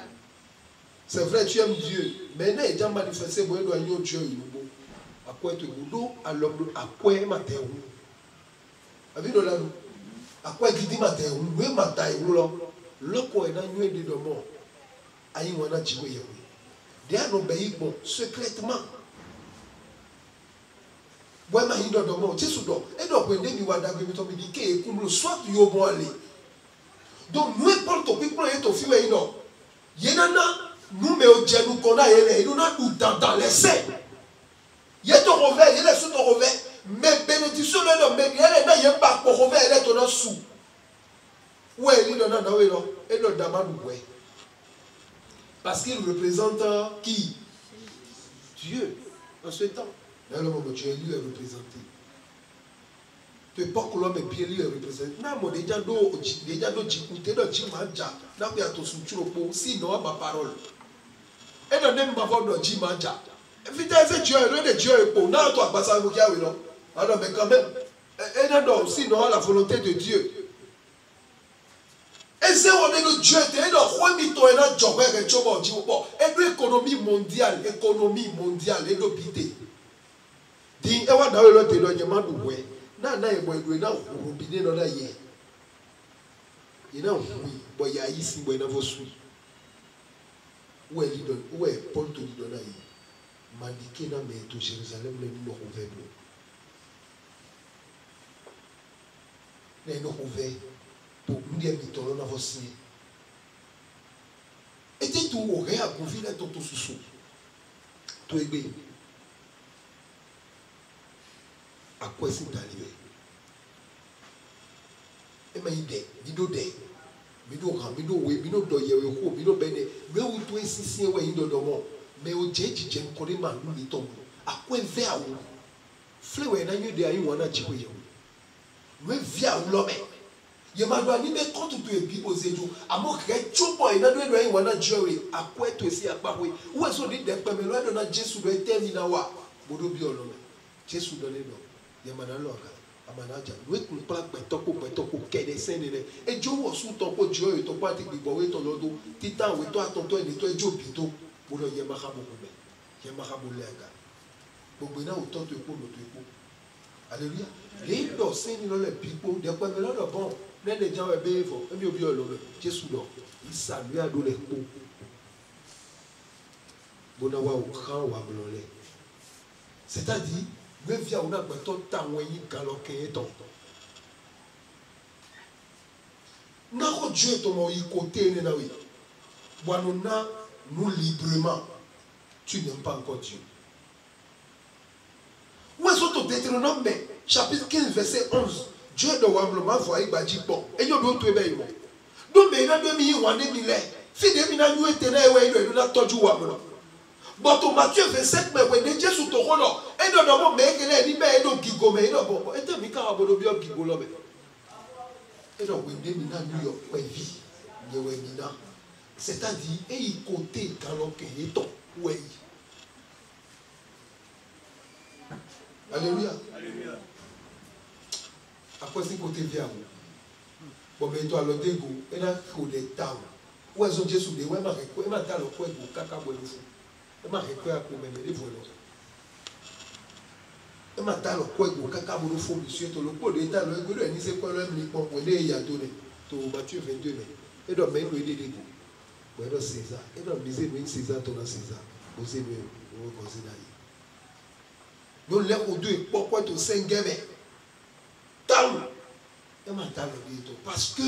C'est vrai, tu aimes Dieu, mais n'a déjà manifesté bon do anyo Dieu ego. À quoi te go do à l'homme à quoi matin. Abi do la no. À quoi gidi matin, we matin lo. Loko e na nyete de mo. Ayi wana jiwe yewe. They are no bon secrètement. Boy ma hindo do mo Jésus do e do ko ndemi wada gbe mi to mi di ke ekumlo soit yo bon aller. Donc n'importe quoi pour y to fiwe ino. Yenana nous me o jenu kona yele nous na dans les seins. Yeto revers, yele sous ton revers, mais bénédiction le mais yele na yemba ko revers ele to na sous. Ouais, il donne na we no e do damanu ouais. Parce qu'il représente qui? Dieu en ce temps. Dans le moment où tu es élu et représenté. Tu n'es pas que l'homme est bien élu et représenté. Non, déjà do jikute do jimanja. N'a pas to suture pour sinon ma parole. Et non même ma voix do jimanja. Évidemment c'est Dieu, le Dieu est pour. Non toi pas ça vous qui a oui non. Alors mais quand même et non sinon la volonté de Dieu. Et c'est on est le Dieu et non roi mito et non job et job jibo. Et l'économie mondiale et l'obité. Di ewa na we lo te lo nyama du we na na e boy do na robine no na ye ina wi boy ya yi si boy na vo su we li do we ponto li do na ye mandike na me to Jérusalem le no ouvert le no ouvert pour ndie mi to na vo si et tu o re a confier la tonto susu to egbe. À quoi c'est arrivé? Et mais il est, bido ram, bido we, bido doye we, bido bene, mais où tu es si ouais indo domo, mais au jeji jem kore ma nous ni tombe. À quoi via ou? Flewe na nyu de ayi wana chiwe yo. Mais via ou l'homme. Ye ma do ani me compte tu e bibo zejo, amo kre chopo ina do ayi wana jiwe. À quoi tu es si akpa we? Ou est-ce que de pe me lo do na Jésus do termina wa. Bodo bi olome. Jésus donne do. Yamana loga amanaja we kun plan petoko kede senene e jo wo su to ko jo e to pa ti gbo we to lodo titan we to atonto e to ejo bito bo lo yema khabo ko be yema khabo lega gbogbo na o to to epo lo to epo alléluia le do seni lo le pipo de pa me lo do bon ne de jan we be fo e mi obi o lo be Jesu do isa lu ado le po bona wa o kan wa blo le c'est-à-dire we via una gbeto tawon yin kan lo ke to na ko Dieu to mo yi côté ne na oui bono na nous librement tu n'aimes pas encore Dieu où est-ce que Deutéronome chapitre 15 verset 11 Dieu de wablement voyer gbaji bon e yo do to e be yo do me na do mi wan de mi le fi de mi na nu etena e we do na toju wablo. But Matthieu 27, mais when Jésus te rôle, et non, non, mais il est libéré, et non, Gigo, mais il est bon, et non, Mika, Abodo, bien, Gigo, là, et non, when they mina New York, ouais, vie, ouais, mina, c'est-à-dire, et il côté, quand l'on est ton, ouais. Alléluia. Alléluia. Après, c'est côté via vous. Bon, mais toi, le dégoût, et là, il faut des tables. Où est-ce que Jésus dit, ouais, ma table, quoi, pour caca, ouais, le fou. E ma rekwe ako meme le volo. E ma ta lo ko ego kaka bo fo monsieur to lo ko de ta lo ego ni se ko lo mi pon we le ya to ne to Matthieu 22 ne. E do me no ide de go. Bo do César. E do mi se no César to na César. Bo se no o ko se na yi. No le ko do e popo to sengeme. Ta Parce que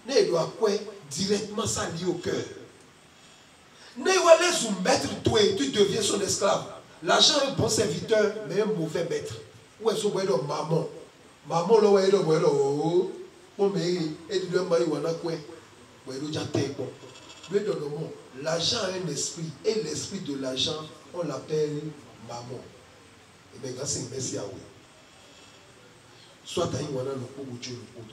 ne doit quoi directement ça lié au cœur. Ne doit les soumettre toi et tu deviens son esclave. L'argent est un bon serviteur, mais un mauvais maître. Où est-ce que vous maman? Maman là où est le oh oh mais et tu dois marier ou quoi? Où est le janté bon? L'argent a un esprit et l'esprit de l'argent on l'appelle maman. Et bien grâce à merci à vous. Soit à y wana le coup Dieu le coup.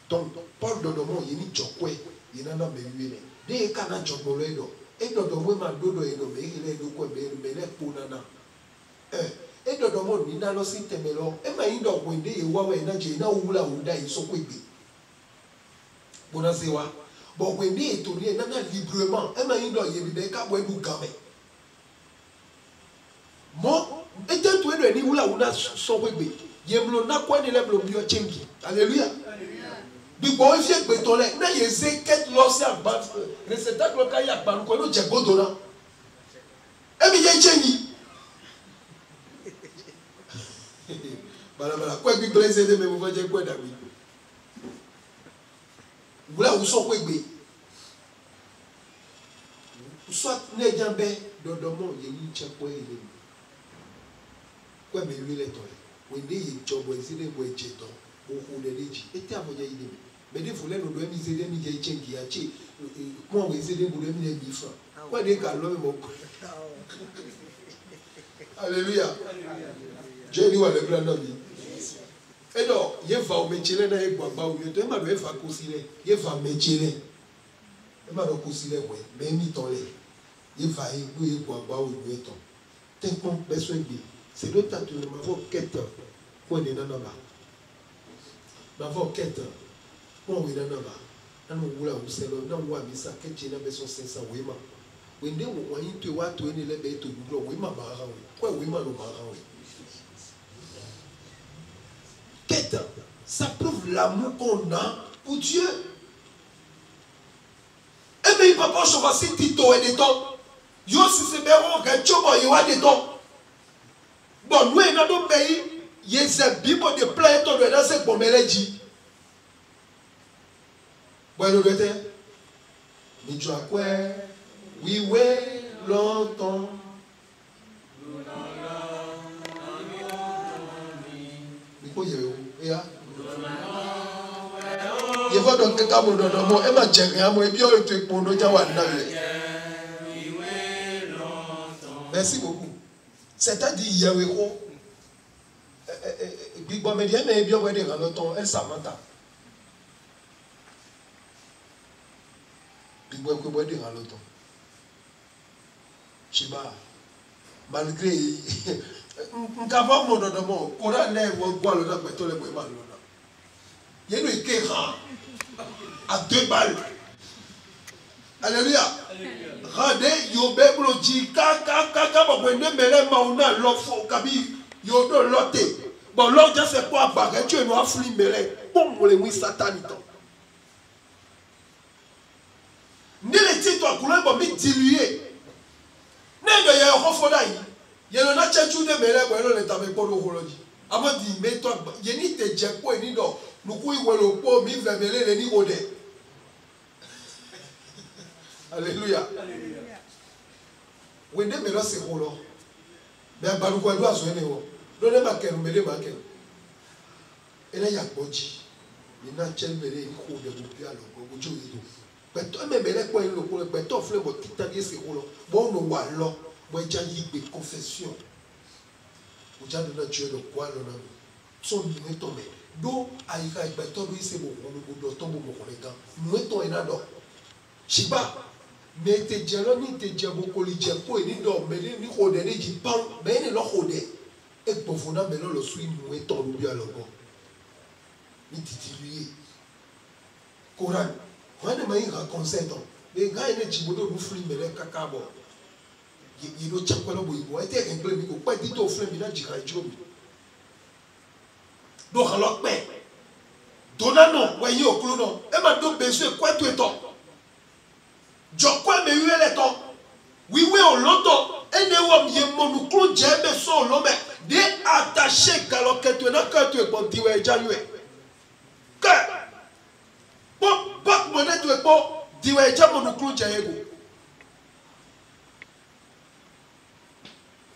Donc Paul Dodomon il n'y chokwe il n'en a pas eu. Dès qu'il a chokwe là, et Dodomon m'a dodo et domé il est de quoi mais les pour nana. Et Dodomon il n'a pas si temelo et ma indo wende et wawe na je na ula uda il sokwebe. Bonasewa. Bon wende et tourné nana librement et ma indo yebide ka wedu game. Bon et tu es ni ula uda sokwebe. Yemlo na kwa ni leblo bio chengi. Alléluia. Du bon vieux bétonné, na yeze ket losi akba. Receta kloka ya akba ko no jebo dona. E mi ye chengi. Bala kwa bi blessé de me mo je kwa da mi. Bula uso kwa gbe. Soit ne jambe dodomo ye ni chekwa ile. Kwa me wile to. Wende ye jobo ezile bo ejeto bo huleleji eti aboja ile me de fule no do emi zele mi je chengi ya chi mo we zele bo emi le bifa kwa de ka lo mo Alléluia. Je ni wa le plan no bi e do ye va o mechele na e gbagba o ye to e ma do e fa kosile ye va mechele e ma do kosile we me mi ton le ye va e go e gbagba o ye ton ten pon beso bi. C'est le temps de m'avoir quête pour les nanaba. M'avoir quête pour les nanaba. Nous voulons vous c'est le nom où Abissa qu'est-ce qu'il a besoin de ça oui ma. Oui ne vous voyez tu vois tu es les bêtes du gros oui ma mara oui. Quoi oui ma le mara oui. Quête ça prouve l'amour qu'on a pour Dieu. Et bien papa je vais citer Tito et des temps. Yo si c'est bien on gagne chobo y a des temps. Bon, nous, dans notre pays, il y a des bibles de plein de temps de dans cette bombelégie. Bon, nous le disons. Mais tu as quoi? Oui, oui, longtemps. Mais quoi, il y a? Il faut donc que quand on donne un mot, et ma chérie, moi, et bien, tu es pour nous, tu as merci beaucoup. C'est-à-dire, il y a eu Big Bon Média, mais bien, ouais, dans le temps, elle s'amata. Big Bon, que ouais, dans le temps. Je sais pas, malgré. N'kava mon nom, Coran n'est pas boire le nom, mais tout le monde mal. Il y a une équerre à 2 balles. Alléluia. Rade yobe bloji kaka bwende mele mauna lofo kabi yodo lote bon l'autre déjà c'est quoi baguette tu es noir fli mele bon le oui satanito ne le titre à couleur bon mi dilué ne de ya hofo dai yelo na chechu de mele bon le tabe ko do holoji ama di me to yeni te je ko ni do nuku iwelo po mi vemele le ni ode. Alléluia. When they made us a holo, they are Baruquan was when they were. Don't ever can be the market. And I have Boji. You not tell me who the Bupiano or Juju. But I may be like when you look at top flavor, Titanias a holo, one no one law, where Janny be confession. Which I do not share the one on them. So you told me, though I had better reasonable on the good Tomo Monica, Mueto and Ado. Shiba. Mais te jelo ni te jabo koli jepo ni do me ni hode ni jipan me ni lo hode e pofuna me lo sui mu eto lu bi alogo ni titiluye Coran wane mai ga consent be ga ene jibodo lu free me le kakabo yi do chakwalo bo ibo e te engle mi ko pa ti to free mi na jira ijo mi do khalo pe donano wa yi okulu no e ma do besu e kwa to eto je crois mais les temps oui au longtemps et ne wam ye monuklu jebe so l'homme de attaché galoket na ka tu e kontiwe jawe pas diwe jamo no kru jayego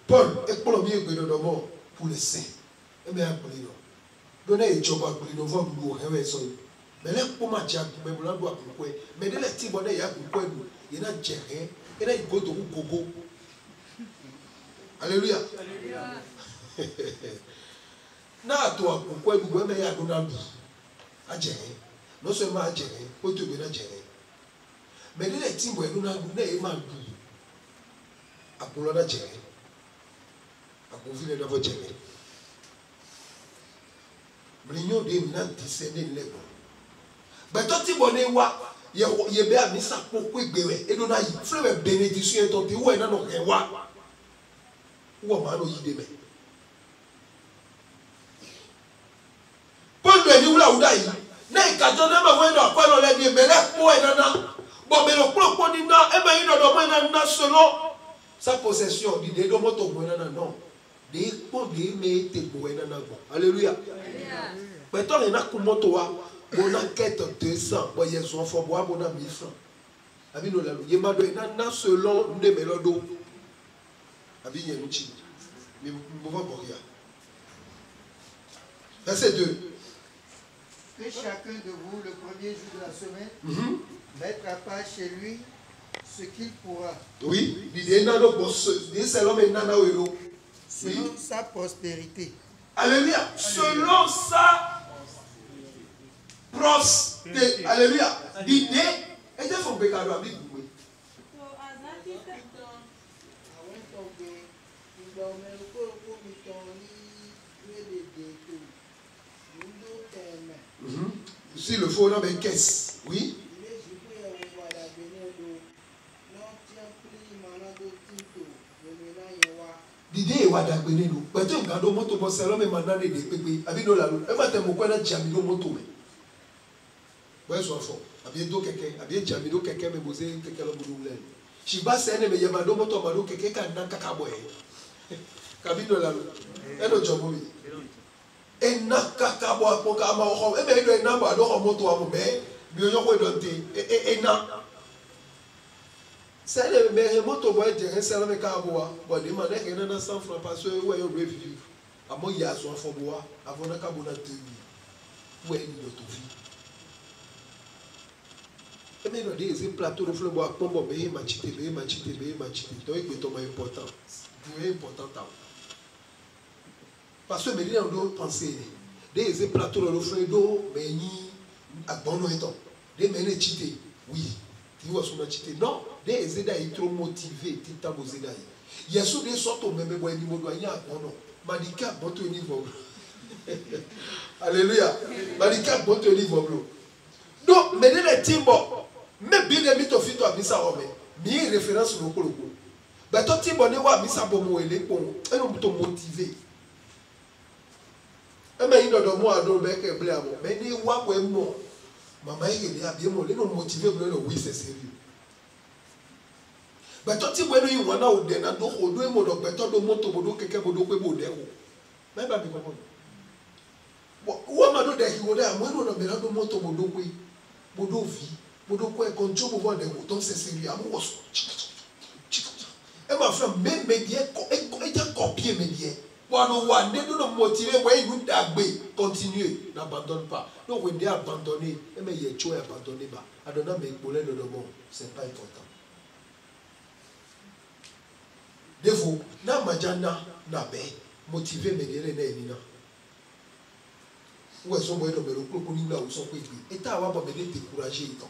Paul ekpolo mi egbe do mo pour les saints e me akpoli no do na ejoba akpoli no vo bu o hewe so me le po ma ja me bu la do akpokwe me de le ti bo na ya akpokwe du ye na jere e na igodo gogo Alléluia na to akpokwe du me ya do na du a jere non seulement a jere o to be na jere me de le ti bo e do na du na e ma du akpolo na jere akufile na vo jere Mlinyo de na discerner lego. Beto ti bone wa ye be amisa poko egbewe e do na yi frere benediction to ti wo na no ke wa. Wo ma no yi de me. Pondo eni wula uda yi. Na ikajo na ma wo no akwa no le di me le po e na. Bo me lo po ni na e me yi do mo na solo. Sa possession di de do mo to mo na non. Des pots de me te boena na go. Alléluia. Maintenant il y a kumoto wa bona quête 200 bo yeso fo bo bona 1000 francs. Abi no la lo ye ma do na selon nde melodo. Abi ye nuchi. Mais mo va boria. Verset 2. Que chacun de vous le premier jour de la semaine mettre à part chez lui ce qu'il pourra. Oui, l'idée na do boss, c'est l'homme na na welo. Selon sa prospérité. Alléluia. Selon sa prospérité. Alléluia. L'idée est de faire un cadeau à Bible. Si le faux, on a une caisse. Oui. L'idée est de gagner nous. Parce que quand on monte au salon, mais maintenant les pépés, avec nos lalos, et maintenant mon coin a jamino monto. Ouais, soit fort. Avec deux quelqu'un, avec jamino quelqu'un me poser quelqu'un le boulot là. Si bas c'est un mais yamado monto mado quelqu'un qui n'a qu'à caboyer. Cabino lalo. Et le job oui. Et n'a qu'à caboyer pour qu'à ma et mais il n'a pas d'or monto à mon mais bien yo quoi donner et n'a. C'est le meilleur moto boy de ça avec Kaboa. Bon, demandez qu'il y en a 100 francs parce que vous avez revenu. À moi, il y a 100 francs avant la Kabona 2000. Où est notre vie? Et maintenant, des plateaux de fleurs bois, pombo, béé, machité. Donc, il est important. C'est important. Parce que mes liens doivent penser. Des plateaux de fleurs d'eau, mais ni à bon temps. Des menées chité. Oui. Tu vois son chité. Non. Des zéda est trop motivé, tita bozéda. Il y a sous des sortes au même bois niveau doyen, non. Madika boto niveau. Alléluia. Madika boto niveau. Donc, mais les timbo, mais bien les mythes fito à misa homme, mi référence au loco. Ben toi timbo ne wa misa bomo ele pon, et non plutôt motivé. Et mais il doit de moi à dos bec et blâme, mais ni wa ou mo. Maman il est à bien mon, les non motivé, oui c'est sérieux. Mais toi, tu vois, il y a un an où il y a un an où il y a un an où il y a un an où il y a un an où il y a un an où il y a un an où il y a un an où il y a un an où il y a un an où il y a un an où il y a un donc c'est sérieux. Et ma femme, même médias, et un copier médias. Nous nous motiver, nous continuer, n'abandonne pas. Donc, on est abandonné, mais il y a tué abandonné. Adonna, mais pour le monde, ce n'est pas important. Défaut, na majana na be motivé me dire na enina. Où est-ce qu'on va le coup pour nous là où sont pris et ta wa ba me décourager itan.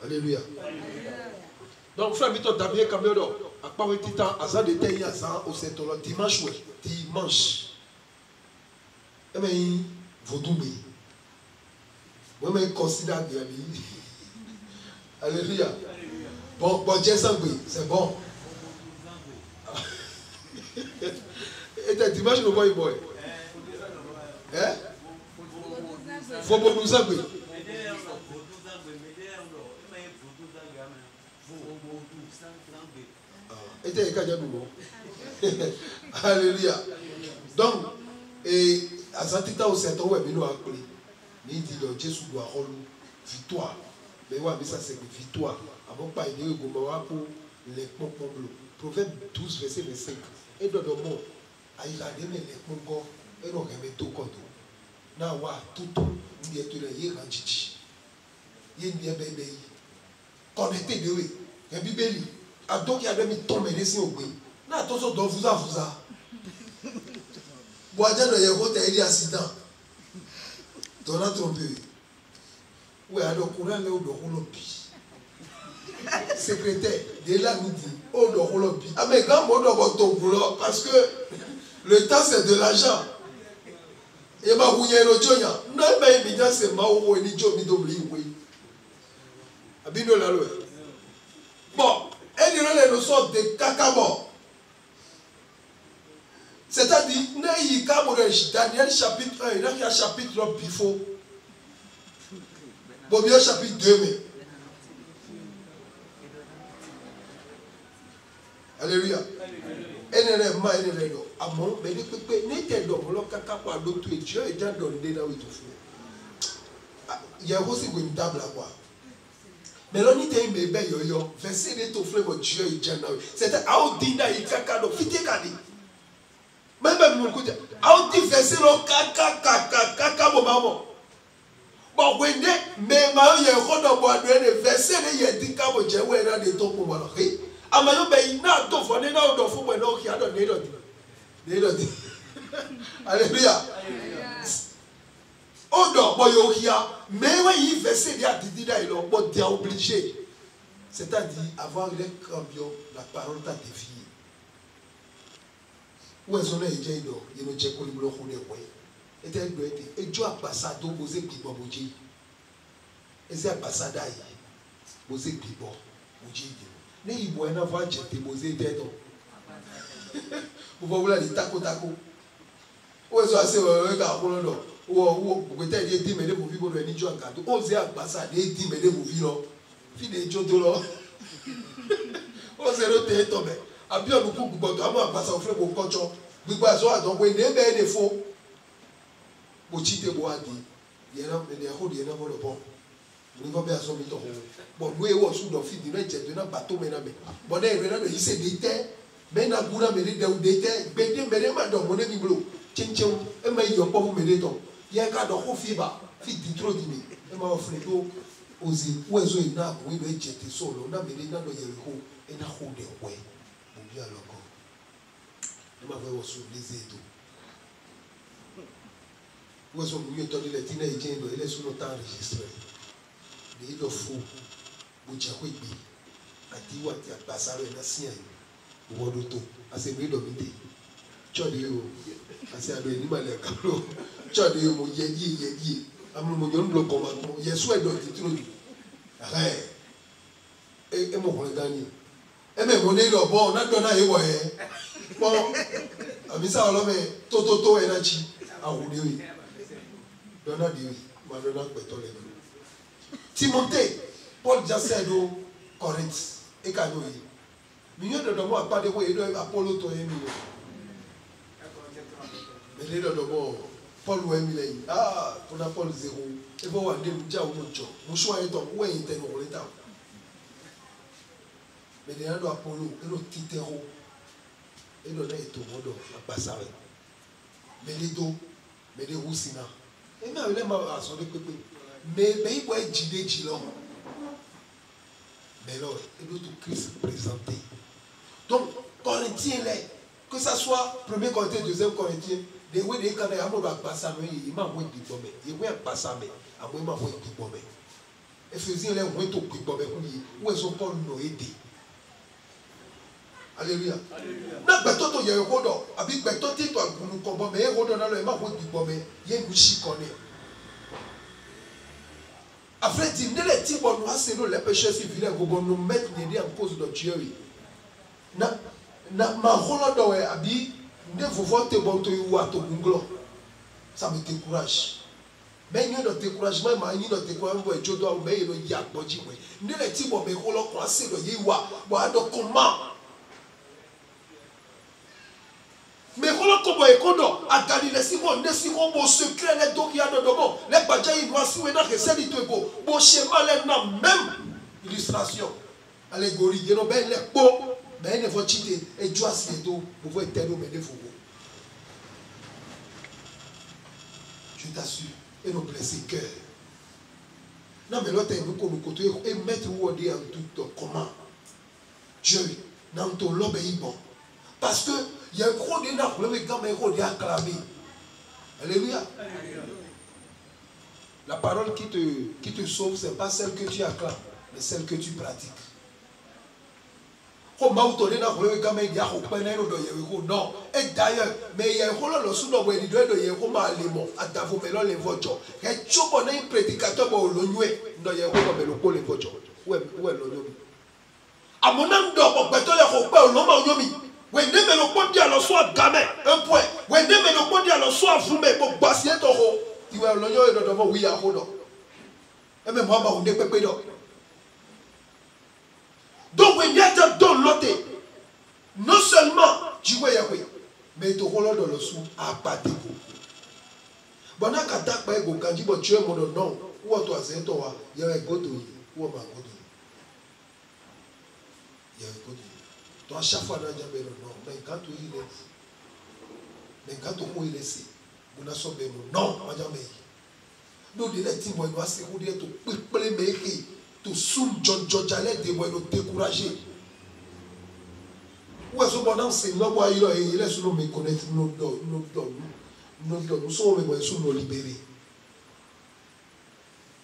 Alléluia. Donc frère Mito d'abien camiodo a pas petit temps à ça de tailler ça au centre dimanche ouais, dimanche. Et mais vous doublez. Moi me considère bien. Alléluia. Bon, c'est bon. Et t'as dimanche, le boy boy. Hein? Faut bon nous agir. Et t'as qu'à Alléluia. Donc, et à ça, tu as aussi un temps où il y a un Mais il dit donc Jésus doit rendre victoire. Mais ouais, mais ça c'est une victoire. Avant pas aider le gouvernement pour les pompons bleus. Proverbe 12, verset 25. Et dans le monde, il a donné les pompons et on remet tout compte. Na wa tout il est tout là il est chichi. Il est bien bébé. Connecté de lui. Et Bible a donc il a mis tomber les au bruit. Na attention donc vous a. Boadja de Yego t'a dit accident. Ton a trompé. Oui, alors courant là où le pi. Secrétaire de la midi, au le pi. Ah mais quand on doit ton boulot parce que le temps c'est de l'argent. Et ma rouillé le joya. Non mais évidemment c'est ma ou ni job ni dobli oui. Abino la loi. Bon, elle est le sort de cacabo. C'est-à-dire, Daniel chapitre 1, il y a un chapitre bifo. Bobio chapitre 2. Mais. Alléluia. Amon, mais n'était donc le caca par l'autre Dieu et déjà donné là où il te faut. Il y a aussi une table à boire. Mais l'on y était un bébé yo-yo, verset de ton frère, Dieu et déjà là. C'était à Odina et caca, donc fité kadi. Même mon côté, à Odina verset le caca, mon maman. Bon, oui, mais ma y a un rôle boire de verset de Yedi Cabo, j'ai oué là de ton pour moi. Amayo ben na to fo ne na o do fo mo na o ki ado ne lo di. Alléluia. O do bo yo kia, mais ouais il verset dia didi da il on bo dia obligé. C'est-à-dire avoir les cambios la parole t'a défié. Où est-ce qu'on est déjà il no check ko libro ko ne ko. Et tel doit être et Dieu a passé do boze bibo boji. Et c'est passé dai. Boze bibo boji. Ne ibo ena voa jete boze teto. Vous voulez les taco. Où est-ce que c'est le gars pour le ou peut-être il dit mais les mouvements de ni John Kato. On sait à passer des dit mais les mouvements. Fi de jodo lo. On sait le teto mais. Abi on ku gbo to am passer au frère ko kocho. Gbigbo aso adon ko ne be de fo. Bo chite bo adi. Yena me de ho de na bo lo bon. Nous va bien assumer ton. Bon, nous et aussi dans fil de jet de na bateau mename. Bon, là il s'est dété. Mais na guna me de ou dété. Bede me de ma do mon biblo. Chenchen, e ma yo pas vous me de ton. Ya ka do ko fiba, fi di trop dimi. E ma offre do ozi. Où est-ce que na oui le jet solo na me de na do yeriko e na ho de we. Bon bien loko. E ma va aussi les edo. Où est-ce que nous y toni le tina e jendo, ele sur le temps enregistré. Il est fou. Bouchakouibi. Atiwa ti apasaro na sian. Wodoto. Ase mi do mi de. Chode yo. Ase ado ni male kablo. Chode yo mo yedi. Amu mo yon lo koma mo. Yesu e do ti tro. E mo ko dani. E me mo ne lo bo na do na e wo e. Bo. Amisa olo me to e na chi. Awude wi. Dona di wi. Ma do na peto le. Timothée, Paul déjà said au Corinthe et Canoï. Millions de dollars à pas de quoi il doit Apollo to un million. Mais les dollars Paul ou un million. Ah, pour la Paul zéro. Et bon, on a des gens ou mucho. Mon choix est donc où est interne au l'état. Mais les gens Apollo, et le titero, et le nez est au monde à passer. Mais les dos, mais les roussina. Et même les mains à son équipe. Mais il faut être gilé. Mais alors, il doit tout Christ présenter. Donc, Corinthiens, que ce soit 1er Corinthiens, 2e Corinthiens, les oui, les canaux, il m'a passé à il m'a envoyé du bombe. Il m'a passé à il m'a envoyé du bombe. Ephésiens, les oui, tout du bombe. Où est-ce que Paul nous aide? Alléluia. Na beto to yero kodo, abi beto ti to agunu kombo me yero do na lo e ma wo di bombe, ye ngushi kone. Après, dit, ne les petits bonnes c'est nous les pécheurs civils, nous mettre en cause de Dieu. Na ma rôle d'où est abi, ne vous voyez bon to ou à ton glo. Ça me décourage. Mais il y a un découragement, mais il y a un découragement, mais je dois me dire, il y a un découragement. Ne les petits bonnes mais rôle c'est le yewa, bon donc comment? Mais holo kobo ekono agani le simo ne simo bo secret le donc ya dodomo le badja il doit siwe na reseli to bo bo schéma le na même illustration allégorie you know ben le po ben ne faut chiter et joie c'est tout pour voir tellement mais faut je t'assure et nos blessés cœur non mais l'autre nous comme côté et mettre où on dit en tout comment Dieu dans ton lobe bon parce que il y a un gros déna problème quand même gros déna acclamé alléluia la parole qui te sauve c'est pas celle que tu acclames mais celle que tu pratiques comme auto déna problème quand même il y a non et d'ailleurs mais il y a un gros le sous le bois il doit y a comme allemand à davos melon les voitures et tu connais un prédicateur bon l'onoué non il y a comme le les voitures ouais l'onoué à mon âme d'or, on peut te le repas au nom de Yomi. Oui, ne me le pas dire le soir gamin, un point. Oui, ne me le pas dire le soir fumé pour passer ton haut. Tu vois, l'oignon est devant, oui, à Rodo. Et même moi, on n'est pas pédant. Donc, il y a dans l'autre. Non seulement, tu vois, mais tu roules dans le sou à pâté. Bon, on a qu'à t'appeler, quand tu dis, tu es mon nom, ou à toi, c'est toi, il y a un goto, ou à ma goto. Il y a un côté. Donc à chaque fois, on a dit non. Mais quand il est, mais quand il est, on a sauvé non. On a jamais. Nous disons que nous avons se rouler tout plein mais tout soum John Jallet de nous décourager. Ou est-ce que pendant ces mois il est sur nous me connaître nous sommes même sur nous libérer.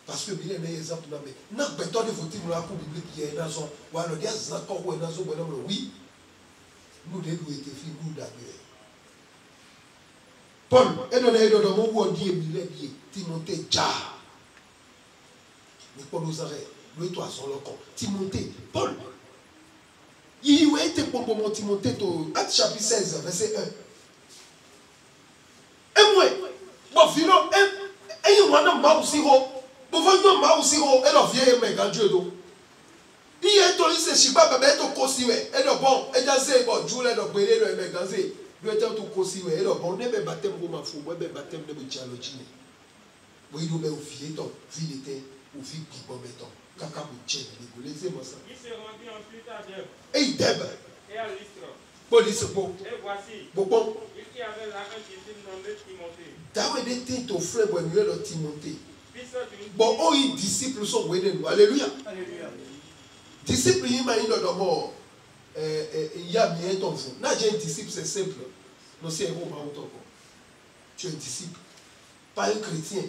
Parce que bien un exemple mais n'a pas besoin de voter pour la Coupe biblique qui est dans son ou alors des accords ou dans son oui nous devons être filles nous d'abord Paul et dans les deux mots où on dit Timothée ja mais Paul nous arrête nous toi son loco Timothée Paul il a été pour mon Timothée au Actes chapitre 16 verset 1 et moi bon filo et on a mal aussi bon vous ma aussi elle a vieille mais quand Dieu do il est toi il se chiba mais to kosiwe et le bon et já c'est bon Dieu le do belé le mais quand c'est lui était tout kosiwe et le bon ne be baptême pour ma fou be baptême de théologie oui nous be offier ton fille était ou fille qui bon béton kaka bu tché les laissez moi ça il se rendit ensuite à Deb et Deb et à Lystre police bon et voici bon il y avait là un disciple nommé Timothée Dawe de tin to frère bon le Timothée fils d'une bon oh les disciples sont venus alléluia alléluia disciple il m'a dit dans mort il y a bien ton fou n'a j'ai un disciple c'est simple non c'est un romain autant tu es un disciple pas un chrétien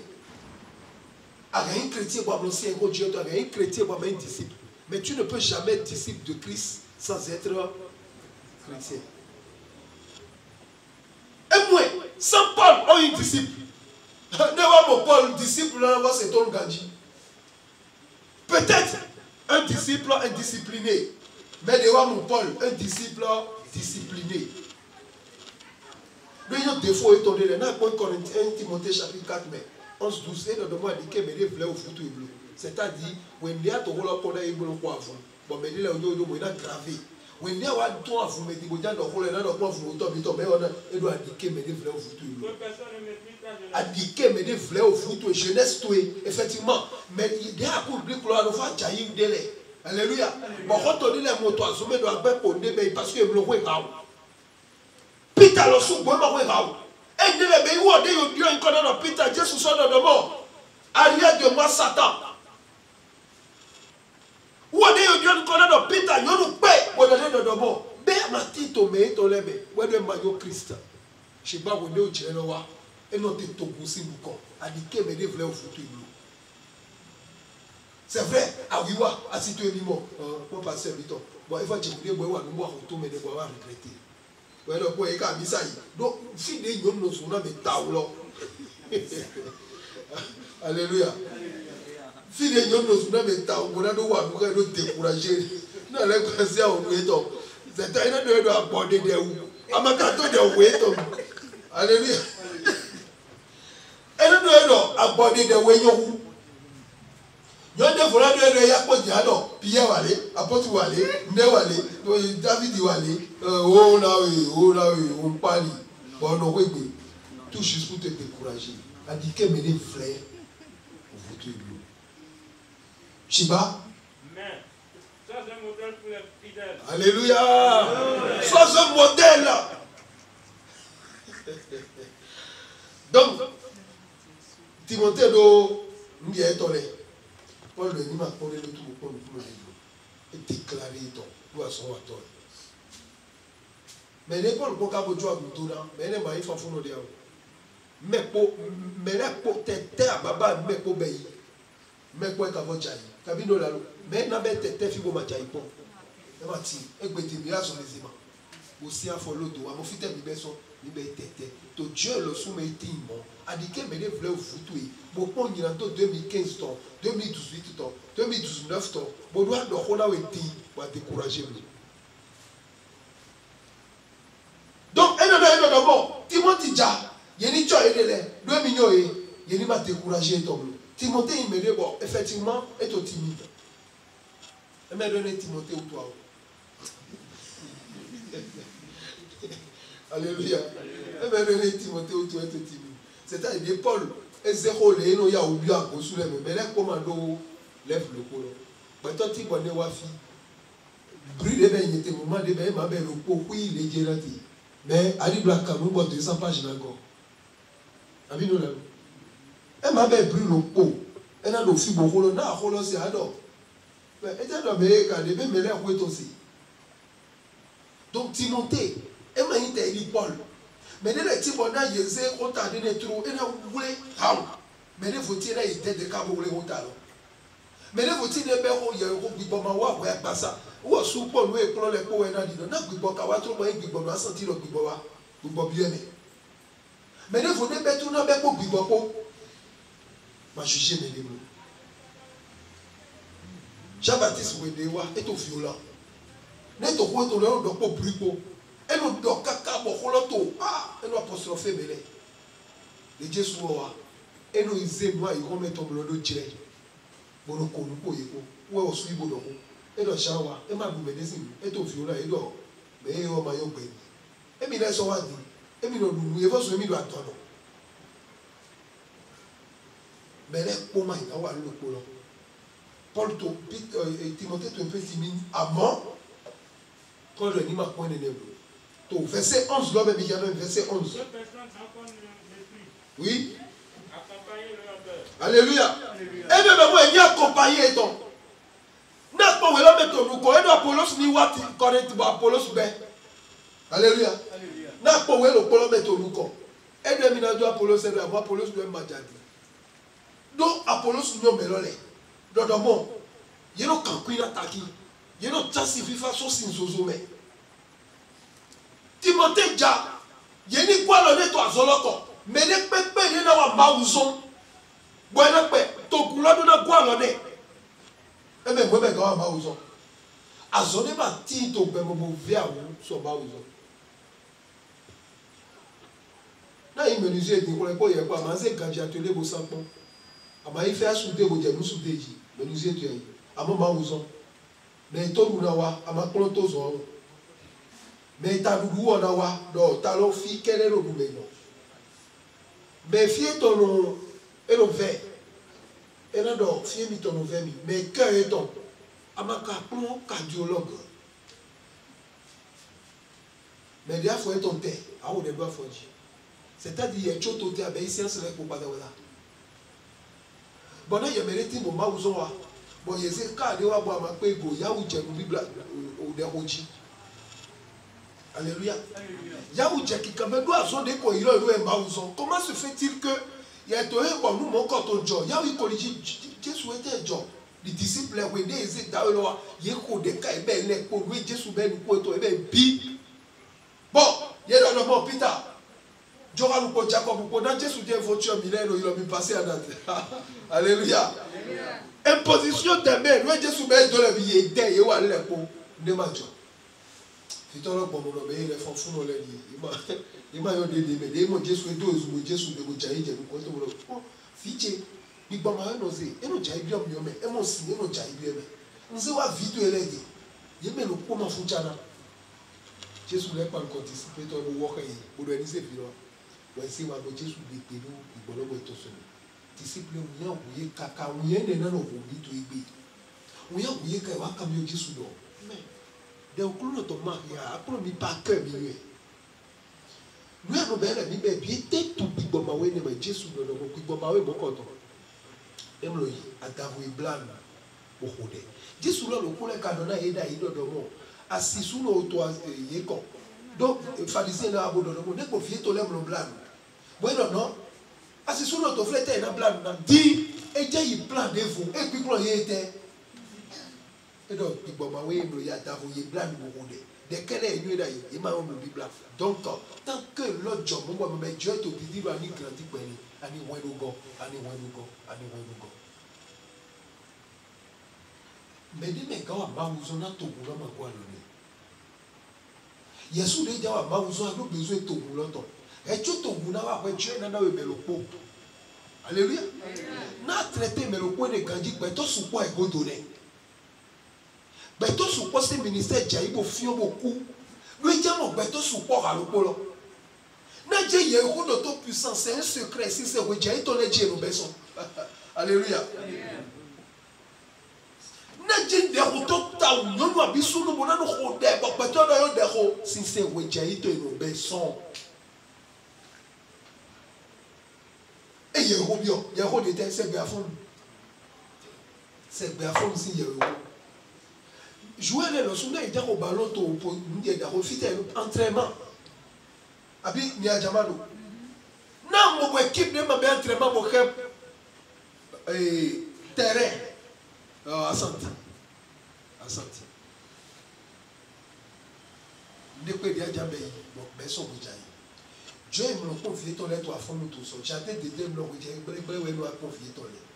avec un chrétien pour annoncer un gros Dieu avec un chrétien pour un disciple mais tu ne peux jamais être disciple de Christ sans être chrétien et moi sans Paul oh un disciple ne va mon Paul disciple là c'est ton Gandhi peut-être un disciple indiscipliné mais de voir mon Paul un disciple discipliné le yon défaut est tombé là pour Corinthiens Timothée chapitre 4 mais 11 12 et dans moi dit que me devait au foot bleu c'est-à-dire when dia to rola pour les bleu quoi bon mais là on doit gravé when dia wa to afu me dit bo dia do rola na do quoi vous to bi to mais on et doit dire que me devait au foot bleu a dit que me devait au foot jeunesse tout effectivement mais il y a un coup de gloire on va jaillir délai alléluia bon quand on dit les mots toi sommet doit pas pour mais parce que le roi va Peter le sou bon ma va et de les pays où on dit Dieu encore dans Peter Jésus soit dans le mort arrière de moi Satan où on dit Dieu encore dans Peter yo nous paie pour donner dans le mort ben ma tito mais to lebe où de maillot Christ je sais pas où on dit au wa et non te to gosi buko a dit que me devait au futur c'est vrai ah oui wa a si tu es mimo pour passer vite bon il faut que tu me wa nous retour mais de wa regretter ouais donc quoi il a mis ça donc si des gens nous sont dans des taoulo alléluia si des gens nous sont dans des taoulo on a doit nous décourager non les pensées on est donc c'est un de doit aborder des ou amakato de weto alléluia et nous doit aborder des weyo yon de vola de ya ko jado Pierre wale apôtre wale nde wale David wale oh là oui on parle Bon, non, oui, mais tout juste pour te décourager. A dit que mes frères, vous te dites. Chiba. Mais, ça c'est un modèle pour les fidèles. Alléluia. Sois un modèle. Donc, Timothée nous dit étonné. Paul le dit, ma pour le tout pour le et déclarer ton nous à son attend. Mais les Paul pour qu'à joie tout là, mais les maïs font fou dia. Mais pour tête à baba mais pour bayi. Mais pour qu'à votre jaï. Kabino la mais na be tête fibo ma jaï pon. E ma ti e gbe ti bi aso les éléments. Aussi à follow to a mo fite bi beso ni be tête. To Dieu le soumet timo. A dit que me les vle foutu. Bo pon ni to 2015 ton, 2018 ton, 2019 ton. Bo doit do khona we ti ba décourager mi. Donc, un bon, Timothée Dja, il y a une chose, 2 millions, il y a une découragé. Timothée, il me dit, bon, effectivement, est timide. Il m'a donné Timothée ou toi. Alléluia. Il m'a donné Timothée ou toi, est timide. C'est-à-dire, Paul, et zéro, il y a oublié à cause de mais les commandos lèvent le col. Mais toi, tu connais Wafi. Brûle, il était moment de bien, ma belle, oui, il est gérati. Mais Ali Black Cameroun, bon, 200 pages d'accord. Abino là. Elle m'a bien pris le pot. Elle a le fil bon rôle, n'a rôle c'est adore. Mais elle a bien gardé, mais elle a aussi. Donc Timothée, elle m'a dit Paul. Mais elle a dit bon, là, il y a on t'a donné trop, elle a voulu mais elle faut tirer les têtes de câble pour les routales. Mais elle faut tirer les berreaux, il y a un groupe qui va m'avoir, ouais, pas ça. Ou à souper, nous et les pots et dit non, Bibo Kawato, moi, Bibo, on a senti le Biboa, Bibo bien. Mais il faut ne pas tout le monde pour Bibo. Ma jugé mes démons. Jean-Baptiste Ouédewa est au violent. N'est au roi, on a un peu plus beau. Et nous, dans caca, bon, ah, et nous apostropher Belé. Les dieux sont là. Et nous, ils aiment, moi, ils remettent ton bleu de tiré. Bon, nous connaissons, ou on suit bon. Et le chawa, et ma boumé des îles, et au violon, et d'or, mais au maillot béni. Et bien, ils sont à dire, et bien, nous avons soumis de attendre. Mais les comment il a eu le colon. Paul, Timothée, tu es un peu timide. Avant, quand le nîmes a point de néo. Verset 11, là, il y a même verset 11. Oui. Accompagner leur peur. Alléluia. Et même moi, il y a accompagné ton. N'est-ce pas où il a mis ton nous connaît Apollos ni what connaît Apollos ben. Alléluia. N'est-ce pas où il a mis ton nous connaît. Et de minado Apollos et de Apollos de Madjadi. Donc Apollos nous melolé. Donc bon, il y a un cancuina taki. Il y a un chassi vifa so sin zozome. Timothée Dja, il y a une quoi le toi zoloko. Mais les pépés il y a un maouson. Bueno pe to kulo na quoi le et bien, moi, je vais maouson. A zone ma tito be mo via ou so maouson. Na il me disait dit ko le ko ye ko ma se ganji atelier bo sanpon. Ama il fait souder bo je nous souder ji. Me disait tu yi. Ama maouson. Mais to lu na wa ama klo to zo. Mais ta lu wo na wa do ta lo fi kele lo du me no. Mais fie to no e lo ve. Et là, donc, fille mi ton ovemi, mais cœur est ton. Amaka plomb cardiologue. Mais déjà, il faut être ton terre. Ah, on doit faire. C'est-à-dire, il y a des choses qui sont science pour pas d'avoir. Bon, il y a des gens qui ont besoin de bon, il y a des cas de avoir ma paix, il y a des Bible ou des roji. Alléluia. Il y a des gens qui quand même doivent avoir des quoi, il y a des gens. Comment se fait-il que il y a tout bon nous mon quand on job il y a eu collège Jésus était job les disciples when they say that lo ye ko de ka e be le ko we Jésus be ko to e be bi bon il y a dans bon Peter Joran ko Jacob ko dans Jésus de voiture milène il a mis passé à date alléluia imposition de main we Jésus be do le bi e de ye wa le ko de ma job Peter lo bon mo be le fon fun no le di il m'a dit mais mon Jésus est deux ou Jésus de Gojaï de quoi to lo fiche ni ba ma no se e no jai bi o mi o me e mo si e no jai bi e me nse wa video ele di ye me lo ko ma fu chana Jésus n'est pas anticipé toi le walk et pour le dire vivre ouais c'est moi que Jésus dit que nous il bon le to son disciple mu ya wuye kaka wuye ne na no bi to igbe wuye wuye ka wa kam yo Jésus do mais de okulu to ma ya akulu mi pa ke mi we nous avons bien la Bible bien tout gbigbo ma we ne ma Jésus do do gbigbo ma we mo ko to em lo yi adavu iblan o hode Jésus lo ko le ka do na ye da yi do do mo asisu no to ye ko donc pharisien na abo do mo ne ko fie to le mo blan bueno no asisu no to flete na blan na di e je yi plan de vous e puis ye te e do gbigbo ma we mo ya adavu ye blan mo hode de quelle est nuit d'ailleurs il m'a oublié blanc donc tant que l'autre job moi mais Dieu te dit ani grandi kweli ani wenugo mais dit mais quand ma uzona to bulo ma kwa loni Yesu de jawa ma uzona no besoin to bulo to e chu to buna wa kwa Dieu na na we melopo alléluia na traiter melopo ne ganji pe to supo e godo ne Beto support ce ministère Jaïbo fio beaucoup. Lui diamo beto support à l'opolo. Na Dieu y a une auto-puissance, c'est un secret. Si c'est oui, Dieu ton Dieu nous besoin. Alléluia. Na Dieu de roto ta non wa bisu no bona no khode ba beto na yo de ho. Si c'est oui, Dieu ton nous besoin. Et y a robio, y a rodé c'est bien fond. C'est bien fond si y a jouer les leçons et dire au ballon pour nous dire d'afficher entraînement abi ni ajamado na mo équipe de ma bien entraînement pour faire terrain asante de quoi dia jambe bon ben so bujai Dieu me confie ton lettre à fond tout ça j'attends de dire non bujai bre we no confie ton lettre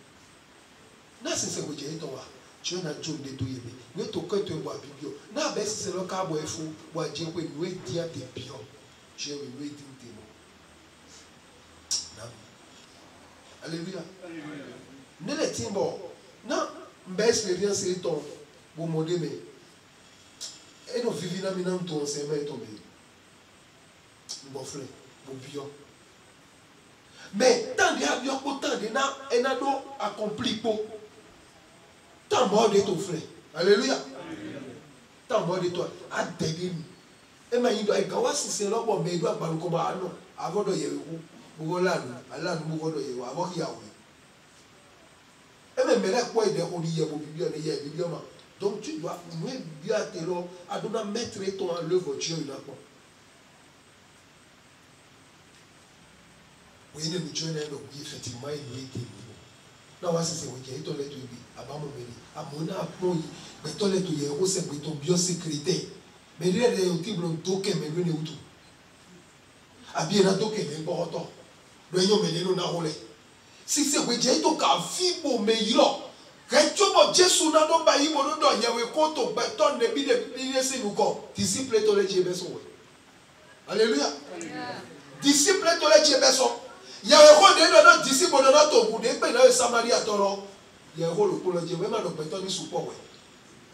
na c'est bujai ton wa Dieu n'a Dieu de tout yébe. Nous te quand tu vois Bible. Na ben c'est le cas boy fou. Wa Dieu we nous dia de bio. Dieu we nous dit de non. Alléluia. Ne le timbo. Na ben expérience est ton bon modèle mais. Et nous vivons na minam ton c'est mais tombé. Bon frère, bon bio. Mais tant de avion autant de na et na do accompli pour tant mort de ton frère. Alléluia. Tant mort de toi. A dégué. Et ma yido ay gawa si c'est là bon mais doit pas comme non. Avant de yewu. Bugola Allah nous bugola yewu avant qu'il y a oui. Et même là quoi de on y a au biblio ne y biblio ma. Donc tu dois nous bien te lo adona mettre ton en l'œuvre Dieu là quoi. Oui, ne Dieu n'est pas effectivement il est na wa sese wo je to le to bi abamo meri amona apon be to le to ye o se be to bio sécurité mais le de o tiblo to ke me ne utu abi na to ke me bo to do yo me no na hole si se wo je to ka fibo me yiro ke chobo Jesu na do ba yibo do ye we ko to be to ne bi de se nu ko disciple to le je be so alléluia disciple to le je be so il y a un rôle de notre disciple dans notre bout de paix dans le Samarie à Toro. Il y a un rôle pour le Dieu, même le béton du support.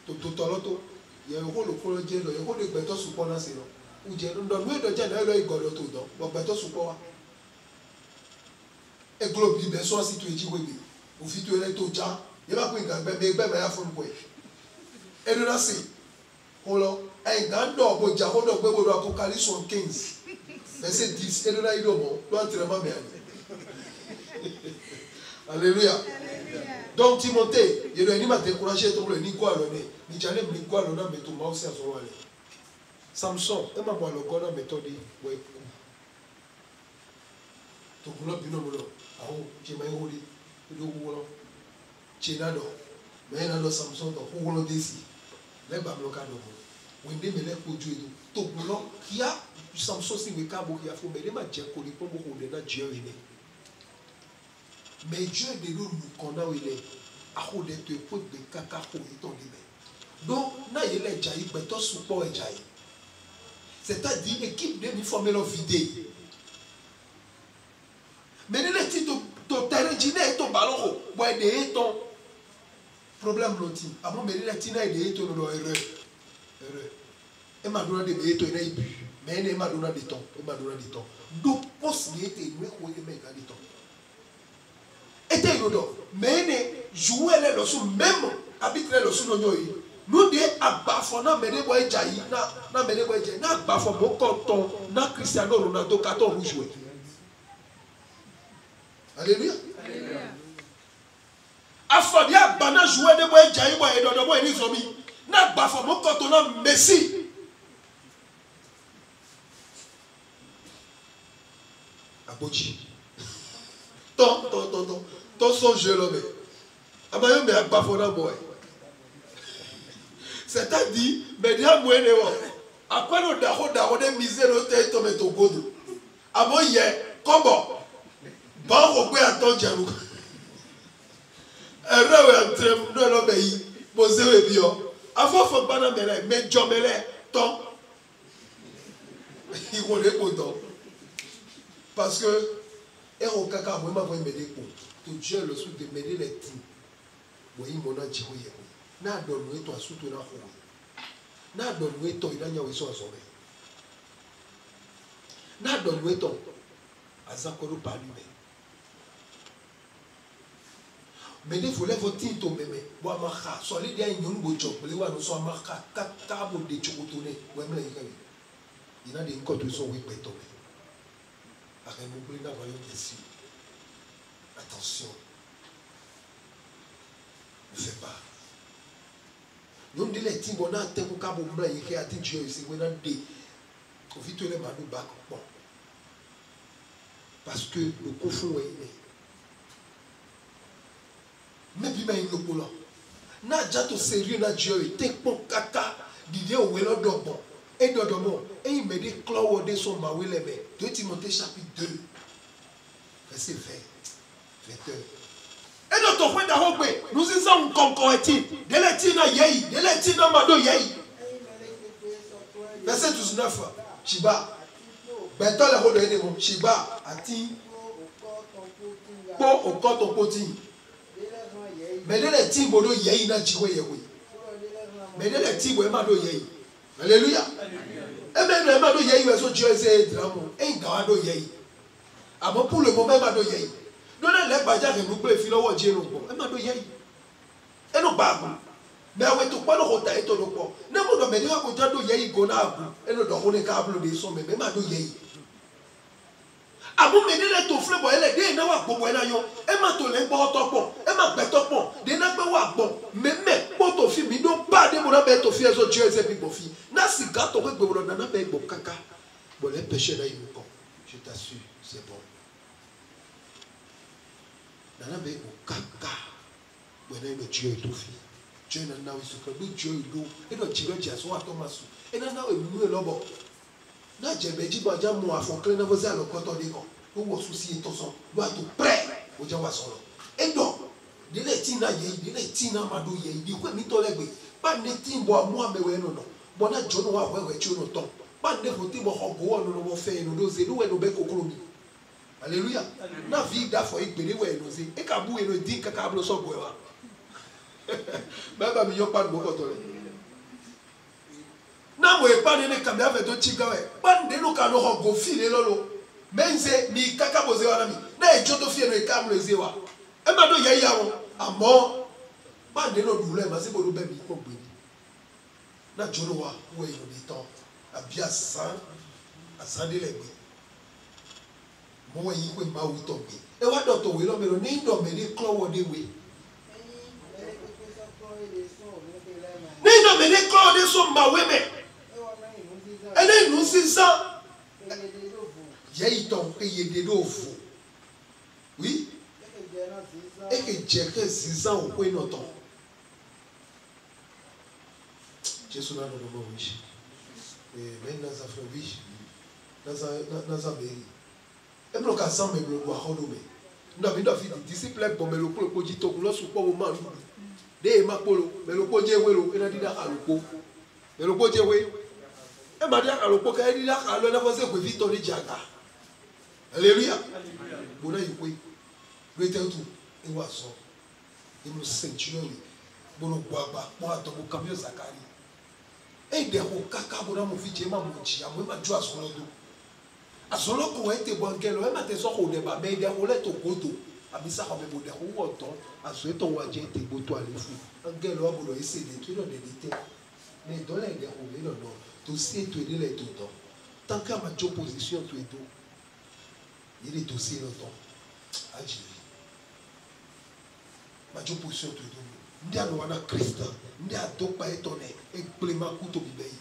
Tout l'auto. Il y a un rôle pour le Dieu, il y a un rôle de béton support dans ces noms. Ou Dieu, nous donnons le Dieu dans le Igor tout donc. Le béton support. Et globe, bien sûr, si tu es dit, oui, ou si tu es tout déjà, il va pas y avoir mais il va y avoir un point. Et nous l'avons dit. Voilà. Un grand d'or, pour dire, on doit Apocalypse 15. Verset 10. Et nous l'avons dit, bon, l'entraînement bien. Alléluia. Donc Timothée, il doit pas décourager ton le ni quoi le nez. Ni jamais ni quoi le nom mais tout mal c'est à son aller. Samson, et ma boire le corps dans méthode ouais. Donc on a bien non non. Ah oh, j'ai mal roulé. Le roulant. J'ai nado. Mais nado Samson donc on le décide. Les babes le cadeau. On dit mais les produits tout. Donc non, qui a Samson si we ka bo qui a faut mais les ma Dieu ko li po bo de na Dieu il est. Mais Dieu de nous connaît où il est. À où de te faut de caca pour y tomber. Donc, na il est jailli, mais ton support est jailli. C'est-à-dire l'équipe de nous former leur vidéo. Mais les titres ton terrain dîner ton ballon, ouais de ton problème loti. Avant mais les tina et de ton erreur. Et m'a donné des métaux, il bu. Mais il m'a donné des temps. Il m'a donné des temps. Donc, poste il était nous quoi il m'a des temps. Était yodo. Mais il jouait les leçons même habiter les leçons de nous dit à bafona mene boy jayi na mene boy jayi na bafo mo konton na Cristiano Ronaldo 14 rouge jouer. Alléluia. Afodi abana jouer de boy jayi boy edodo boy ni zomi na bafo mo konton na Messi. Aboji. Ton son jeu l'homme. Amayo me bafona boy. C'est-à-dire, mais déjà, moi, à quoi nous avons des misères au territoire de Togodo? À moi, hier, comment? Bon, on peut attendre, Django. Un rêve est en train de l'obéir. Posez le bio. Avant, il faut pas nous mêler. Mais John Melé, ton. Il faut les content. Parce que, et au caca, moi, je vais m'aider pour. Tout Dieu, le sou de m'aider les teams. Moi, il m'en a dit, na donné toi surtout na ho na donné toi il a nyawe so asobe na donné toi azakoro palume mais il faut les voter to meme bo amaka so le dia nyonu bo job le wa no so amaka ka bo de chokotone we mla yikabi ina de nkoto so we peto me aka mo bri na voyo ici attention ne fais pas. Nous disons les petits bonheurs, tant qu'on a besoin de faire des Dieu ici, on a des. On vit tous les madous bac. Bon. Parce que le confond est né. Mais puis, il nous pour là. N'a déjà tout sérieux, n'a Dieu, t'es pour caca, d'idée au vélo d'obon. Et d'obon. Et il me dit, Claude, de son maoué les mains. 2 Timothée chapitre 2. Verset 20. 20. Et notre frère d'Arobé, nous disons qu'on est de l'étina yei, de l'étina mado yei. Verset 19. Shiba. Beto le rodo edemo. Shiba. Ati. Po au koto poti. Mais de l'étina bodo yei na jiwe yewe. Mais de l'étina mado yei. Alléluia. Et même le mado yei, mais son Dieu est dramo. Et il gawado yei. Ah bon, pour le moment, mado yei. Nous n'avons pas déjà renouvelé le fil au Dieu. Et maintenant, il y a. Et nous pas. Mais on est tout pas le retard et tout le quoi. Nous avons dit qu'on a dit qu'il y a gona. Et nous avons des câbles de son mais maintenant il y a. Ah bon, mais nous avons tout fait pour elle. Nous avons pas pour elle. Et maintenant les bon top. Et maintenant bon. Des n'a pas bon. Mais pour ton fils, ils n'ont pas de mon abbé ton fils. Dieu est un bon fils. N'a si gâteau que vous n'en avez pas bon caca. Bon les péchés là ils nous comptent. Je t'assure, c'est bon. Nana be okaka wena ino Dieu etofi Dieu na nawe suka do Dieu do e do jiro ji aso atomasu e na nawe mu elobo na jebe ji ba ja mu afokle na vozi alokoto de ko o wo susi etoso do ato pre o ja wa soro e do de le ti na ye de le ti na mado ye di ko mi to legbe ba ne ti bo amu amewe no no bo na jo no wa wewe chi no to ba ne fo ti bo hogo wo no no fe no do ze do we no be kokoro mi. Alléluia. Na vie d'affaires il peut ouais nous et kabou et nous dit que kablo so boewa. Baba mi yo pa mo ko to le. Na mo e pa ne kabia ve to chiga we. Pa de no ka no go file lolo. Menze mi kaka boze wa na mi. Na e joto fie no e kablo ezewa. E ma do ye ya won. Amo pa de no dule ma se bo do be mi ko gbe. Na jolo wa wo e no de ton. Abia san asande legbe. Moi, il faut m'aoutomber. Et what d'autre oui, l'homme le nez d'homme les clous de oui. Nez d'homme les clous de son maoué mais. Elle est nous 600. J'ai ton payé des dos. Oui. Et que j'ai que 600 au point notre temps. Jésus n'a pas de mot oui. Et maintenant ça fait oui. Dans sa mairie. Et puis, quand ça me bloque, nous avons des disciples pour me le pour dire que nous sommes pas au mal. Des mapolo, mais le pot de welo, et n'a dit à l'eau. Mais le pot de welo, et m'a dit à l'eau, qu'elle dit à l'eau, n'a pas fait vite on est jaga. Alléluia. Bon, il faut le temps tout, et voir ça. Et nous ceinturons, bon, on boit pas, pour attendre au camion Zakari. et des rokaka bona mon fils ma mochi amwe ma jua solodo asolo ko ete bongelo e ma te so ko deba mais des rolettes au goto abisa ko be bo de ko oton aso to wa je te boto ale fu angelo abodo ese de tu no de dite mais dans les des rolettes non to si tu de les tout tant que ma opposition tu es tout il est aussi longtemps aji ma opposition tu es tout ndia no wana Christ ndia to pa etone e plema kuto bibei